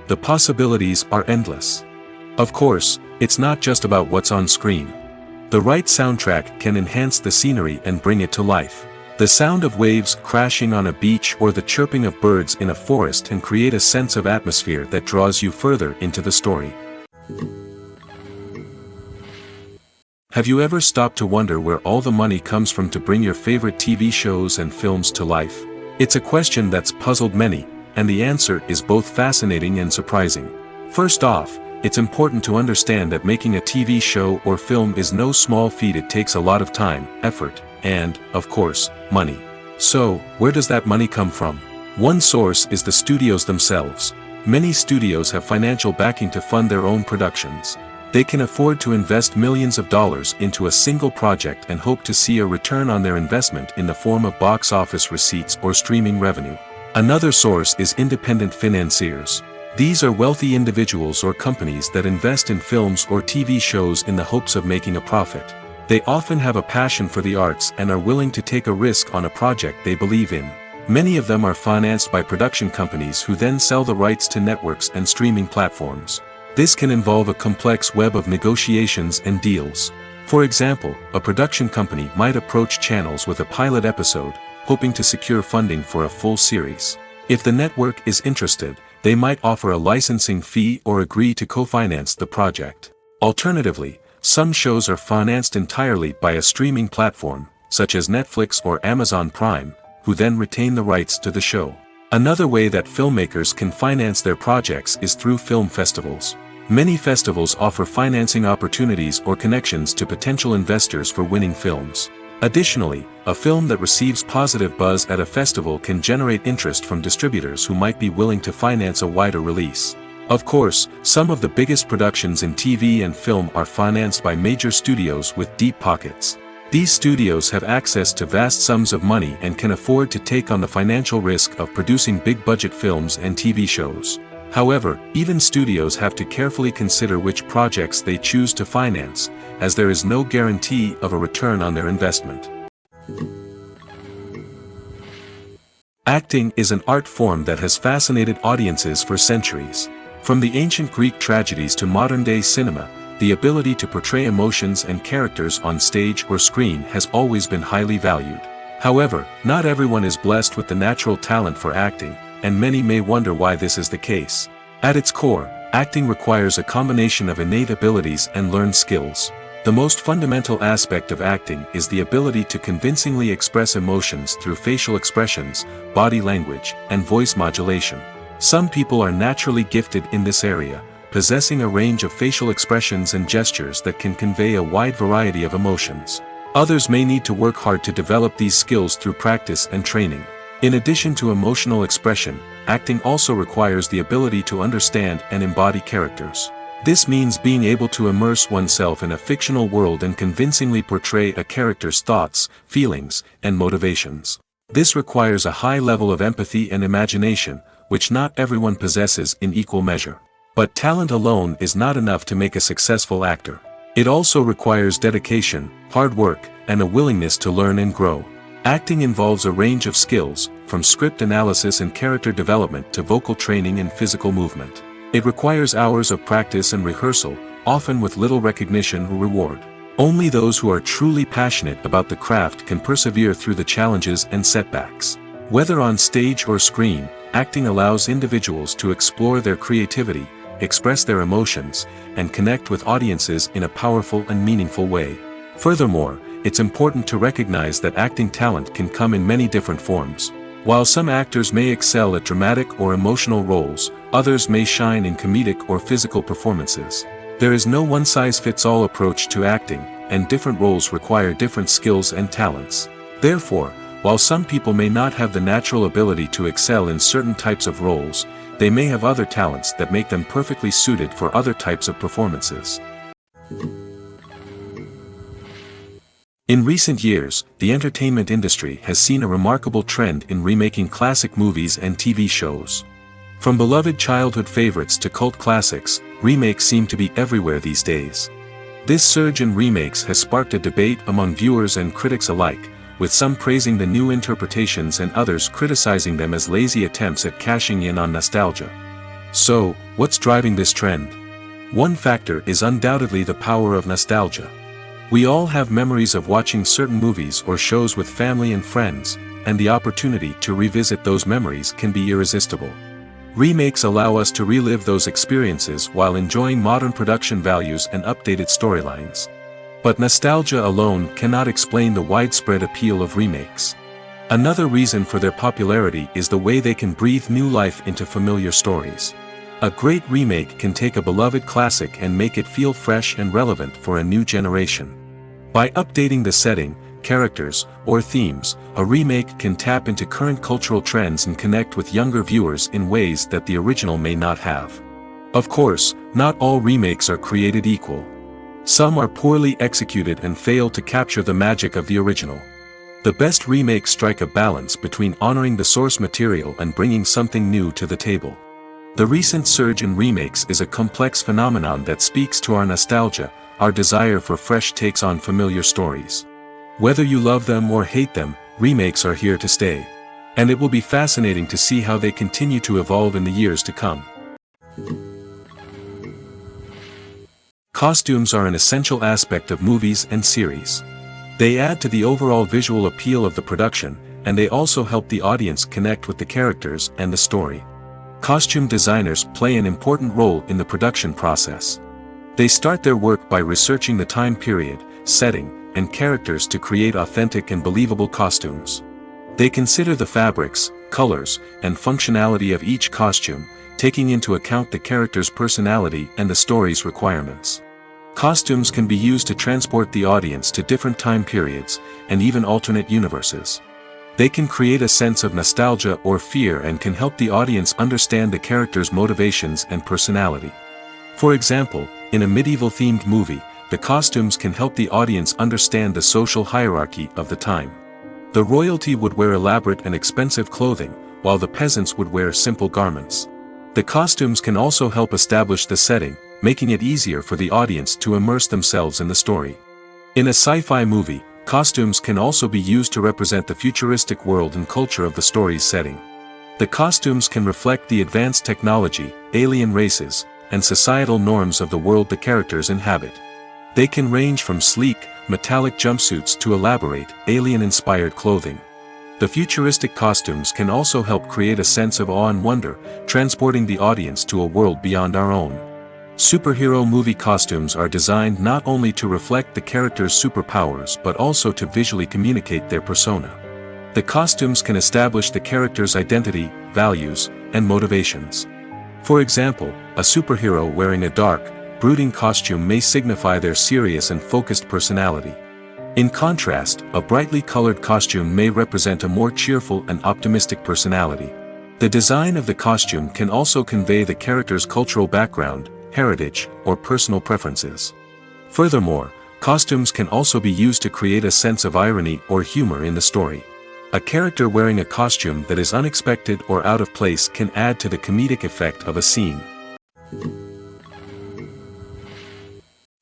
The possibilities are endless. Of course, it's not just about what's on screen. The right soundtrack can enhance the scenery and bring it to life. The sound of waves crashing on a beach or the chirping of birds in a forest can create a sense of atmosphere that draws you further into the story. Have you ever stopped to wonder where all the money comes from to bring your favorite TV shows and films to life? It's a question that's puzzled many, and the answer is both fascinating and surprising. First off, it's important to understand that making a TV show or film is no small feat. It takes a lot of time, effort, and, of course, money. So, where does that money come from? One source is the studios themselves. Many studios have financial backing to fund their own productions. They can afford to invest millions of dollars into a single project and hope to see a return on their investment in the form of box office receipts or streaming revenue. Another source is independent financiers. These are wealthy individuals or companies that invest in films or TV shows in the hopes of making a profit. They often have a passion for the arts and are willing to take a risk on a project they believe in. Many of them are financed by production companies who then sell the rights to networks and streaming platforms. This can involve a complex web of negotiations and deals. For example, a production company might approach channels with a pilot episode, hoping to secure funding for a full series. If the network is interested, they might offer a licensing fee or agree to co-finance the project. Alternatively, some shows are financed entirely by a streaming platform, such as Netflix or Amazon Prime, who then retain the rights to the show. Another way that filmmakers can finance their projects is through film festivals. Many festivals offer financing opportunities or connections to potential investors for winning films. Additionally, a film that receives positive buzz at a festival can generate interest from distributors who might be willing to finance a wider release. Of course, some of the biggest productions in TV and film are financed by major studios with deep pockets. These studios have access to vast sums of money and can afford to take on the financial risk of producing big-budget films and TV shows. However, even studios have to carefully consider which projects they choose to finance, as there is no guarantee of a return on their investment. Acting is an art form that has fascinated audiences for centuries. From the ancient Greek tragedies to modern-day cinema, the ability to portray emotions and characters on stage or screen has always been highly valued. However, not everyone is blessed with the natural talent for acting, and many may wonder why this is the case. At its core, acting requires a combination of innate abilities and learned skills. The most fundamental aspect of acting is the ability to convincingly express emotions through facial expressions, body language, and voice modulation. Some people are naturally gifted in this area, possessing a range of facial expressions and gestures that can convey a wide variety of emotions. Others may need to work hard to develop these skills through practice and training. In addition to emotional expression, acting also requires the ability to understand and embody characters. This means being able to immerse oneself in a fictional world and convincingly portray a character's thoughts, feelings, and motivations. This requires a high level of empathy and imagination, which not everyone possesses in equal measure. But talent alone is not enough to make a successful actor. It also requires dedication, hard work, and a willingness to learn and grow. Acting involves a range of skills, from script analysis and character development to vocal training and physical movement. It requires hours of practice and rehearsal, often with little recognition or reward. Only those who are truly passionate about the craft can persevere through the challenges and setbacks. Whether on stage or screen, acting allows individuals to explore their creativity, express their emotions, and connect with audiences in a powerful and meaningful way. Furthermore, it's important to recognize that acting talent can come in many different forms. While some actors may excel at dramatic or emotional roles, others may shine in comedic or physical performances. There is no one-size-fits-all approach to acting, and different roles require different skills and talents. Therefore, while some people may not have the natural ability to excel in certain types of roles, they may have other talents that make them perfectly suited for other types of performances. In recent years, the entertainment industry has seen a remarkable trend in remaking classic movies and TV shows. From beloved childhood favorites to cult classics, remakes seem to be everywhere these days. This surge in remakes has sparked a debate among viewers and critics alike, with some praising the new interpretations and others criticizing them as lazy attempts at cashing in on nostalgia. So, what's driving this trend? One factor is undoubtedly the power of nostalgia. We all have memories of watching certain movies or shows with family and friends, and the opportunity to revisit those memories can be irresistible. Remakes allow us to relive those experiences while enjoying modern production values and updated storylines. But nostalgia alone cannot explain the widespread appeal of remakes. Another reason for their popularity is the way they can breathe new life into familiar stories. A great remake can take a beloved classic and make it feel fresh and relevant for a new generation. By updating the setting, characters, or themes, a remake can tap into current cultural trends and connect with younger viewers in ways that the original may not have. Of course, not all remakes are created equal. Some are poorly executed and fail to capture the magic of the original. The best remakes strike a balance between honoring the source material and bringing something new to the table. The recent surge in remakes is a complex phenomenon that speaks to our nostalgia, our desire for fresh takes on familiar stories. Whether you love them or hate them, remakes are here to stay. And it will be fascinating to see how they continue to evolve in the years to come. Costumes are an essential aspect of movies and series. They add to the overall visual appeal of the production, and they also help the audience connect with the characters and the story. Costume designers play an important role in the production process. They start their work by researching the time period, setting, and characters to create authentic and believable costumes. They consider the fabrics, colors, and functionality of each costume, taking into account the character's personality and the story's requirements. Costumes can be used to transport the audience to different time periods, and even alternate universes. They can create a sense of nostalgia or fear and can help the audience understand the character's motivations and personality. For example, in a medieval-themed movie, the costumes can help the audience understand the social hierarchy of the time. The royalty would wear elaborate and expensive clothing, while the peasants would wear simple garments. The costumes can also help establish the setting, making it easier for the audience to immerse themselves in the story. In a sci-fi movie, costumes can also be used to represent the futuristic world and culture of the story's setting. The costumes can reflect the advanced technology, alien races, and societal norms of the world the characters inhabit. They can range from sleek, metallic jumpsuits to elaborate, alien-inspired clothing. The futuristic costumes can also help create a sense of awe and wonder, transporting the audience to a world beyond our own. Superhero movie costumes are designed not only to reflect the character's superpowers but also to visually communicate their persona. The costumes can establish the character's identity, values, and motivations. For example, a superhero wearing a dark, brooding costume may signify their serious and focused personality. In contrast, a brightly colored costume may represent a more cheerful and optimistic personality. The design of the costume can also convey the character's cultural background, heritage, or personal preferences. Furthermore, costumes can also be used to create a sense of irony or humor in the story. A character wearing a costume that is unexpected or out of place can add to the comedic effect of a scene.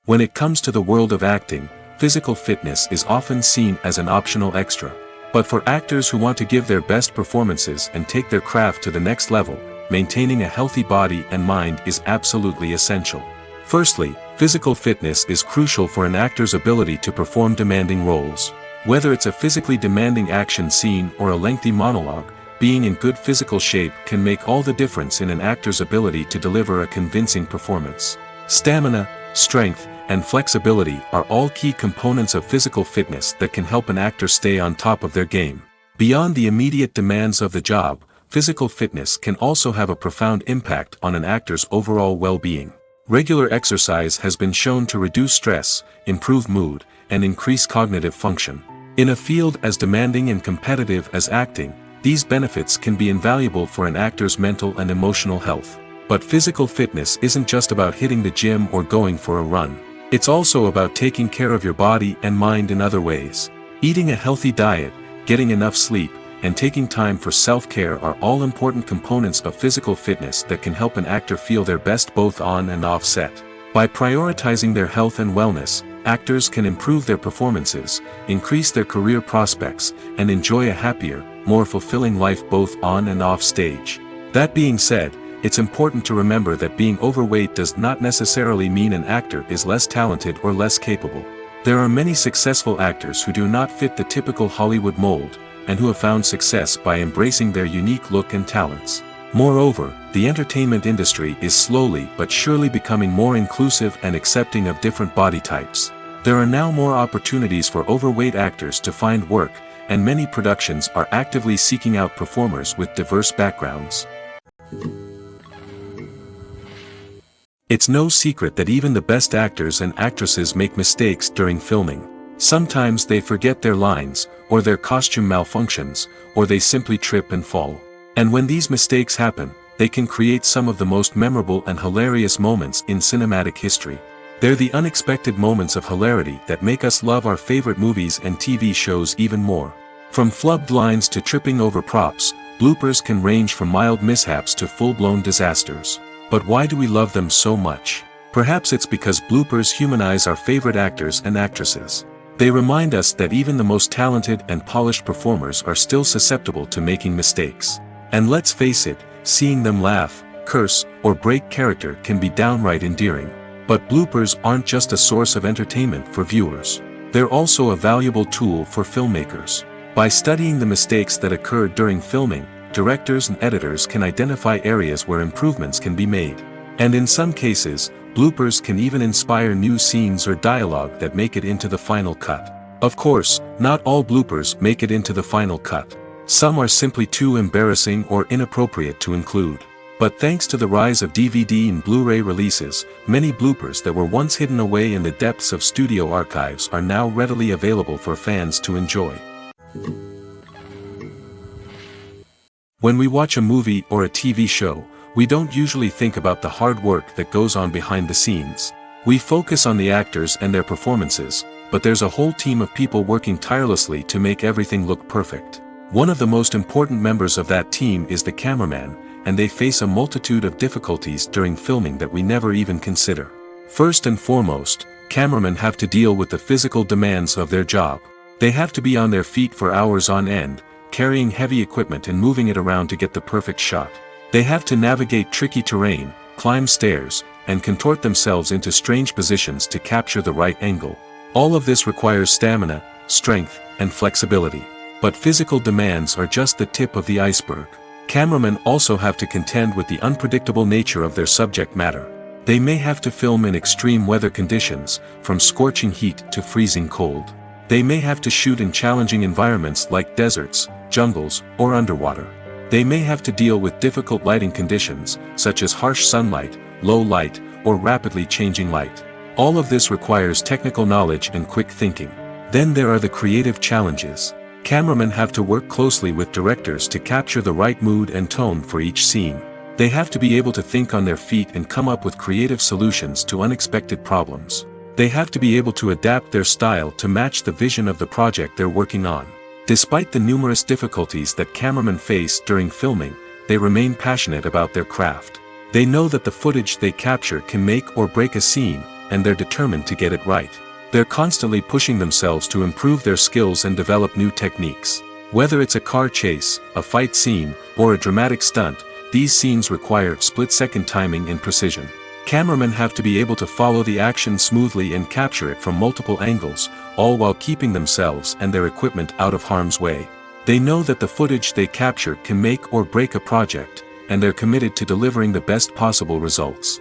When it comes to the world of acting, physical fitness is often seen as an optional extra. But for actors who want to give their best performances and take their craft to the next level, maintaining a healthy body and mind is absolutely essential. Firstly, physical fitness is crucial for an actor's ability to perform demanding roles. Whether it's a physically demanding action scene or a lengthy monologue, being in good physical shape can make all the difference in an actor's ability to deliver a convincing performance. Stamina, strength, and flexibility are all key components of physical fitness that can help an actor stay on top of their game. Beyond the immediate demands of the job, physical fitness can also have a profound impact on an actor's overall well-being. Regular exercise has been shown to reduce stress, improve mood, and increase cognitive function. In a field as demanding and competitive as acting, these benefits can be invaluable for an actor's mental and emotional health. But physical fitness isn't just about hitting the gym or going for a run. It's also about taking care of your body and mind in other ways. Eating a healthy diet, getting enough sleep, and taking time for self-care are all important components of physical fitness that can help an actor feel their best both on and off set. By prioritizing their health and wellness, actors can improve their performances, increase their career prospects, and enjoy a happier, more fulfilling life both on and off stage. That being said, it's important to remember that being overweight does not necessarily mean an actor is less talented or less capable. There are many successful actors who do not fit the typical Hollywood mold, and who have found success by embracing their unique look and talents. Moreover, the entertainment industry is slowly but surely becoming more inclusive and accepting of different body types. There are now more opportunities for overweight actors to find work, and many productions are actively seeking out performers with diverse backgrounds. It's no secret that even the best actors and actresses make mistakes during filming. Sometimes they forget their lines, or their costume malfunctions, or they simply trip and fall. And when these mistakes happen, they can create some of the most memorable and hilarious moments in cinematic history. They're the unexpected moments of hilarity that make us love our favorite movies and TV shows even more. From flubbed lines to tripping over props, bloopers can range from mild mishaps to full-blown disasters. But why do we love them so much? Perhaps it's because bloopers humanize our favorite actors and actresses. They remind us that even the most talented and polished performers are still susceptible to making mistakes. And let's face it, seeing them laugh, curse, or break character can be downright endearing. But bloopers aren't just a source of entertainment for viewers. They're also a valuable tool for filmmakers. By studying the mistakes that occurred during filming, directors and editors can identify areas where improvements can be made. And in some cases, bloopers can even inspire new scenes or dialogue that make it into the final cut. Of course, not all bloopers make it into the final cut. Some are simply too embarrassing or inappropriate to include. But thanks to the rise of DVD and Blu-ray releases, many bloopers that were once hidden away in the depths of studio archives are now readily available for fans to enjoy. When we watch a movie or a TV show, we don't usually think about the hard work that goes on behind the scenes. We focus on the actors and their performances, but there's a whole team of people working tirelessly to make everything look perfect. One of the most important members of that team is the cameraman, and they face a multitude of difficulties during filming that we never even consider. First and foremost, cameramen have to deal with the physical demands of their job. They have to be on their feet for hours on end, carrying heavy equipment and moving it around to get the perfect shot. They have to navigate tricky terrain, climb stairs, and contort themselves into strange positions to capture the right angle. All of this requires stamina, strength, and flexibility. But physical demands are just the tip of the iceberg. Cameramen also have to contend with the unpredictable nature of their subject matter. They may have to film in extreme weather conditions, from scorching heat to freezing cold. They may have to shoot in challenging environments like deserts, jungles, or underwater. They may have to deal with difficult lighting conditions, such as harsh sunlight, low light, or rapidly changing light. All of this requires technical knowledge and quick thinking. Then there are the creative challenges. Cameramen have to work closely with directors to capture the right mood and tone for each scene. They have to be able to think on their feet and come up with creative solutions to unexpected problems. They have to be able to adapt their style to match the vision of the project they're working on. Despite the numerous difficulties that cameramen face during filming, they remain passionate about their craft. They know that the footage they capture can make or break a scene, and they're determined to get it right. They're constantly pushing themselves to improve their skills and develop new techniques. Whether it's a car chase, a fight scene, or a dramatic stunt, these scenes require split-second timing and precision. Cameramen have to be able to follow the action smoothly and capture it from multiple angles, all while keeping themselves and their equipment out of harm's way. They know that the footage they capture can make or break a project, and they're committed to delivering the best possible results.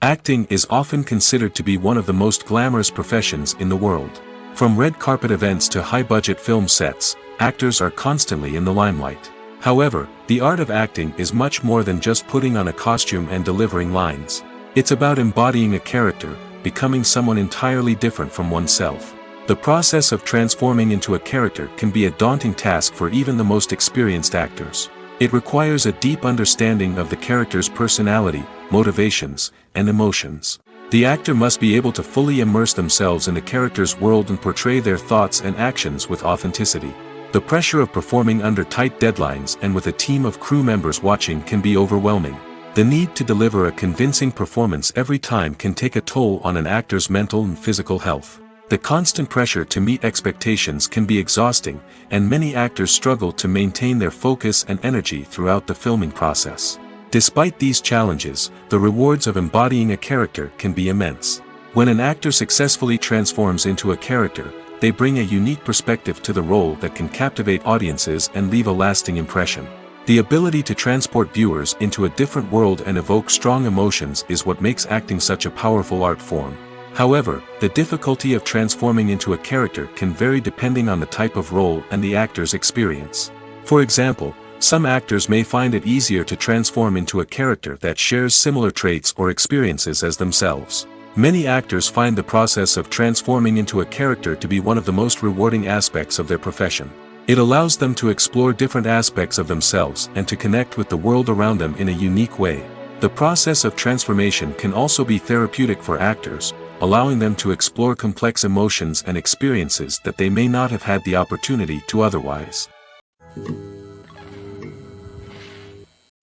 Acting is often considered to be one of the most glamorous professions in the world. From red carpet events to high-budget film sets, actors are constantly in the limelight. However, the art of acting is much more than just putting on a costume and delivering lines. It's about embodying a character, becoming someone entirely different from oneself. The process of transforming into a character can be a daunting task for even the most experienced actors. It requires a deep understanding of the character's personality, motivations, and emotions. The actor must be able to fully immerse themselves in the character's world and portray their thoughts and actions with authenticity. The pressure of performing under tight deadlines and with a team of crew members watching can be overwhelming. The need to deliver a convincing performance every time can take a toll on an actor's mental and physical health. The constant pressure to meet expectations can be exhausting, and many actors struggle to maintain their focus and energy throughout the filming process. Despite these challenges, the rewards of embodying a character can be immense. When an actor successfully transforms into a character, they bring a unique perspective to the role that can captivate audiences and leave a lasting impression. The ability to transport viewers into a different world and evoke strong emotions is what makes acting such a powerful art form. However, the difficulty of transforming into a character can vary depending on the type of role and the actor's experience. For example, some actors may find it easier to transform into a character that shares similar traits or experiences as themselves. Many actors find the process of transforming into a character to be one of the most rewarding aspects of their profession. It allows them to explore different aspects of themselves and to connect with the world around them in a unique way. The process of transformation can also be therapeutic for actors, allowing them to explore complex emotions and experiences that they may not have had the opportunity to otherwise.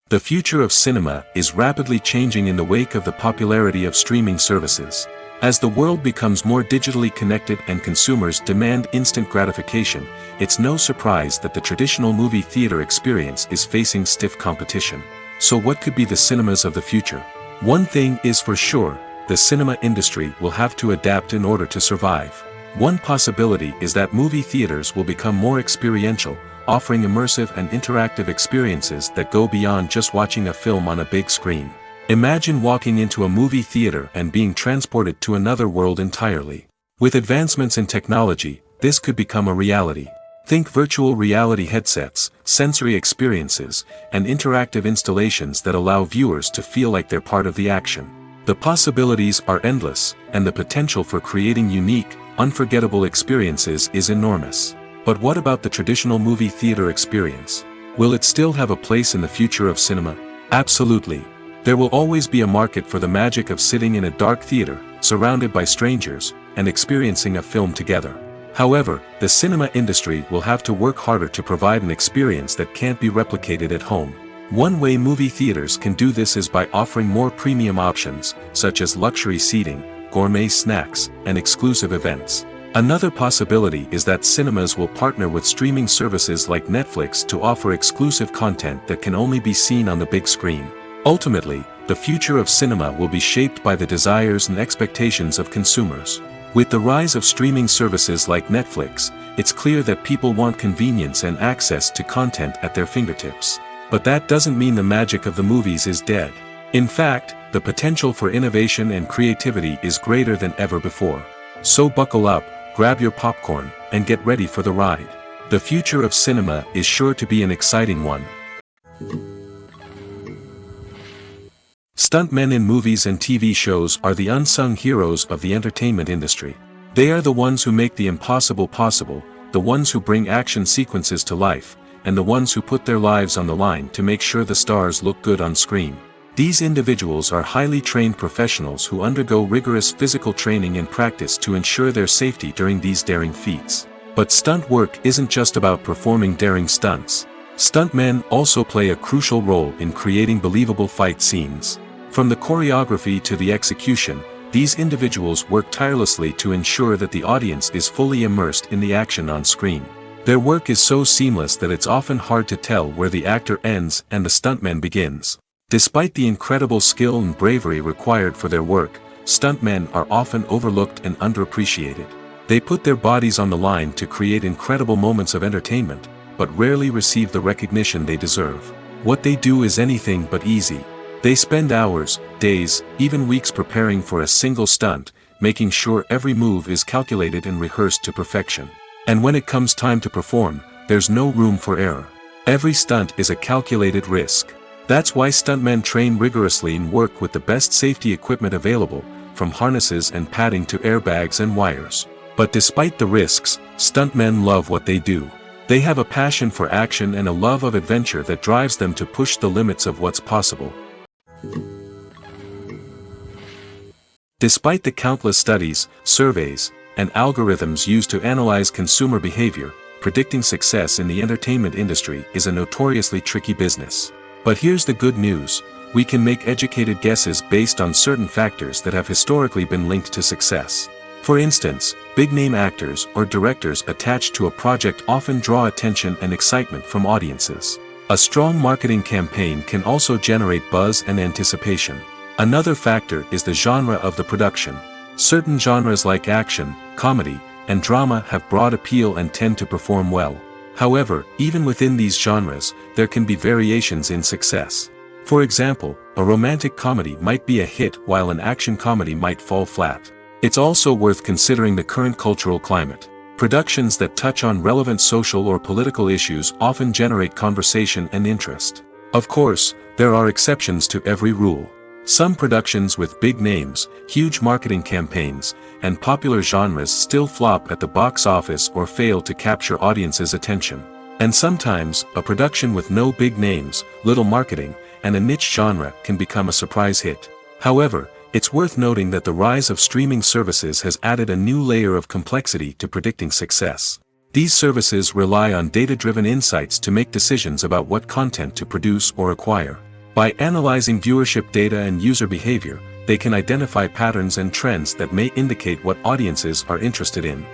The future of cinema is rapidly changing in the wake of the popularity of streaming services. As the world becomes more digitally connected and consumers demand instant gratification, it's no surprise that the traditional movie theater experience is facing stiff competition. So what could be the cinemas of the future? One thing is for sure, the cinema industry will have to adapt in order to survive. One possibility is that movie theaters will become more experiential, offering immersive and interactive experiences that go beyond just watching a film on a big screen. Imagine walking into a movie theater and being transported to another world entirely. With advancements in technology, this could become a reality. Think virtual reality headsets, sensory experiences, and interactive installations that allow viewers to feel like they're part of the action. The possibilities are endless, and the potential for creating unique, unforgettable experiences is enormous. But what about the traditional movie theater experience? Will it still have a place in the future of cinema? Absolutely. There will always be a market for the magic of sitting in a dark theater, surrounded by strangers, and experiencing a film together. However, the cinema industry will have to work harder to provide an experience that can't be replicated at home. One way movie theaters can do this is by offering more premium options, such as luxury seating, gourmet snacks, and exclusive events. Another possibility is that cinemas will partner with streaming services like Netflix to offer exclusive content that can only be seen on the big screen. Ultimately, the future of cinema will be shaped by the desires and expectations of consumers. With the rise of streaming services like Netflix, it's clear that people want convenience and access to content at their fingertips. But that doesn't mean the magic of the movies is dead. In fact, the potential for innovation and creativity is greater than ever before. So buckle up, grab your popcorn, and get ready for the ride. The future of cinema is sure to be an exciting one. Stuntmen in movies and TV shows are the unsung heroes of the entertainment industry. They are the ones who make the impossible possible, the ones who bring action sequences to life, and the ones who put their lives on the line to make sure the stars look good on screen. These individuals are highly trained professionals who undergo rigorous physical training and practice to ensure their safety during these daring feats. But stunt work isn't just about performing daring stunts. Stuntmen also play a crucial role in creating believable fight scenes. From the choreography to the execution, these individuals work tirelessly to ensure that the audience is fully immersed in the action on screen. Their work is so seamless that it's often hard to tell where the actor ends and the stuntman begins. Despite the incredible skill and bravery required for their work, stuntmen are often overlooked and underappreciated. They put their bodies on the line to create incredible moments of entertainment, but rarely receive the recognition they deserve. What they do is anything but easy. They spend hours, days, even weeks preparing for a single stunt, making sure every move is calculated and rehearsed to perfection. And when it comes time to perform, there's no room for error. Every stunt is a calculated risk. That's why stuntmen train rigorously and work with the best safety equipment available, from harnesses and padding to airbags and wires. But despite the risks, stuntmen love what they do. They have a passion for action and a love of adventure that drives them to push the limits of what's possible. Despite the countless studies, surveys, and algorithms used to analyze consumer behavior, predicting success in the entertainment industry is a notoriously tricky business. But here's the good news: we can make educated guesses based on certain factors that have historically been linked to success. For instance, big-name actors or directors attached to a project often draw attention and excitement from audiences. A strong marketing campaign can also generate buzz and anticipation. Another factor is the genre of the production. Certain genres like action, comedy, and drama have broad appeal and tend to perform well. However, even within these genres, there can be variations in success. For example, a romantic comedy might be a hit while an action comedy might fall flat. It's also worth considering the current cultural climate. Productions that touch on relevant social or political issues often generate conversation and interest. Of course, there are exceptions to every rule. Some productions with big names, huge marketing campaigns, and popular genres still flop at the box office or fail to capture audiences' attention. And sometimes, a production with no big names, little marketing, and a niche genre can become a surprise hit. However, it's worth noting that the rise of streaming services has added a new layer of complexity to predicting success. These services rely on data-driven insights to make decisions about what content to produce or acquire. By analyzing viewership data and user behavior, they can identify patterns and trends that may indicate what audiences are interested in.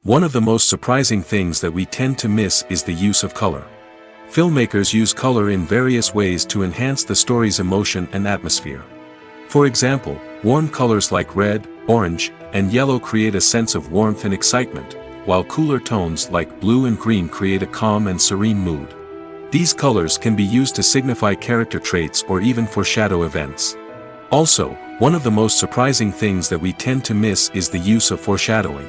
One of the most surprising things that we tend to miss is the use of color. Filmmakers use color in various ways to enhance the story's emotion and atmosphere. For example, warm colors like red, orange, and yellow create a sense of warmth and excitement, while cooler tones like blue and green create a calm and serene mood. These colors can be used to signify character traits or even foreshadow events. Also, one of the most surprising things that we tend to miss is the use of foreshadowing.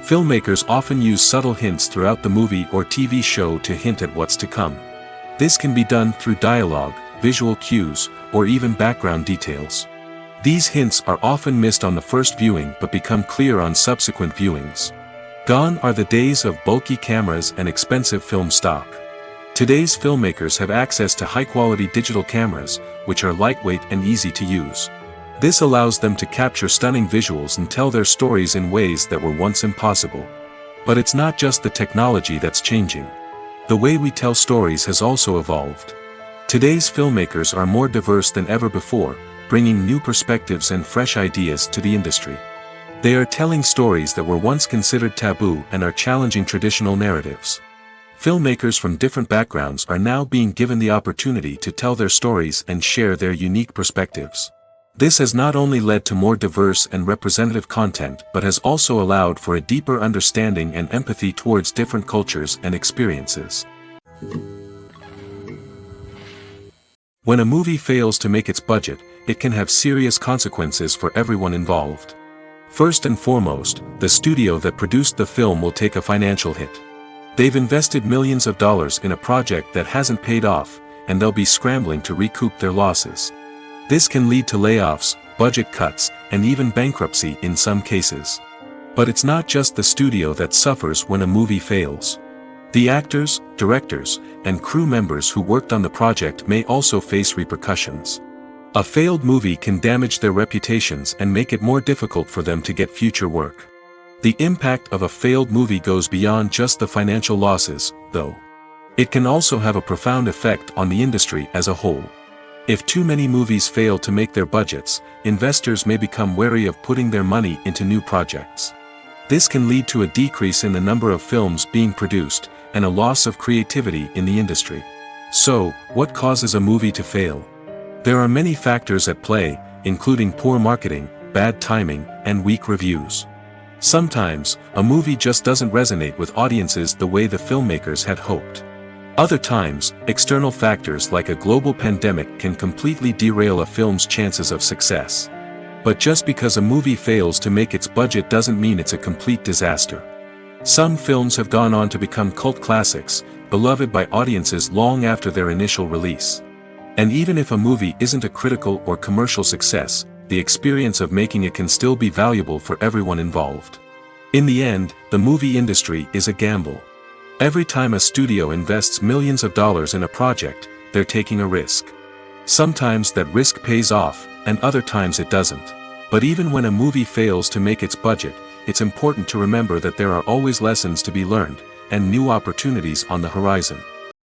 Filmmakers often use subtle hints throughout the movie or TV show to hint at what's to come. This can be done through dialogue, visual cues, or even background details. These hints are often missed on the first viewing but become clear on subsequent viewings. Gone are the days of bulky cameras and expensive film stock. Today's filmmakers have access to high-quality digital cameras, which are lightweight and easy to use. This allows them to capture stunning visuals and tell their stories in ways that were once impossible. But it's not just the technology that's changing. The way we tell stories has also evolved. Today's filmmakers are more diverse than ever before, bringing new perspectives and fresh ideas to the industry. They are telling stories that were once considered taboo and are challenging traditional narratives. Filmmakers from different backgrounds are now being given the opportunity to tell their stories and share their unique perspectives. This has not only led to more diverse and representative content but has also allowed for a deeper understanding and empathy towards different cultures and experiences. When a movie fails to make its budget, it can have serious consequences for everyone involved. First and foremost, the studio that produced the film will take a financial hit. They've invested millions of dollars in a project that hasn't paid off, and they'll be scrambling to recoup their losses. This can lead to layoffs, budget cuts, and even bankruptcy in some cases. But it's not just the studio that suffers when a movie fails. The actors, directors, and crew members who worked on the project may also face repercussions. A failed movie can damage their reputations and make it more difficult for them to get future work. The impact of a failed movie goes beyond just the financial losses, though. It can also have a profound effect on the industry as a whole. If too many movies fail to make their budgets, investors may become wary of putting their money into new projects. This can lead to a decrease in the number of films being produced, and a loss of creativity in the industry. So, what causes a movie to fail? There are many factors at play, including poor marketing, bad timing, and weak reviews. Sometimes, a movie just doesn't resonate with audiences the way the filmmakers had hoped. Other times, external factors like a global pandemic can completely derail a film's chances of success. But just because a movie fails to make its budget doesn't mean it's a complete disaster. Some films have gone on to become cult classics, beloved by audiences long after their initial release. And even if a movie isn't a critical or commercial success, the experience of making it can still be valuable for everyone involved. In the end, the movie industry is a gamble. Every time a studio invests millions of dollars in a project, they're taking a risk. Sometimes that risk pays off, and other times it doesn't. But even when a movie fails to make its budget, it's important to remember that there are always lessons to be learned, and new opportunities on the horizon.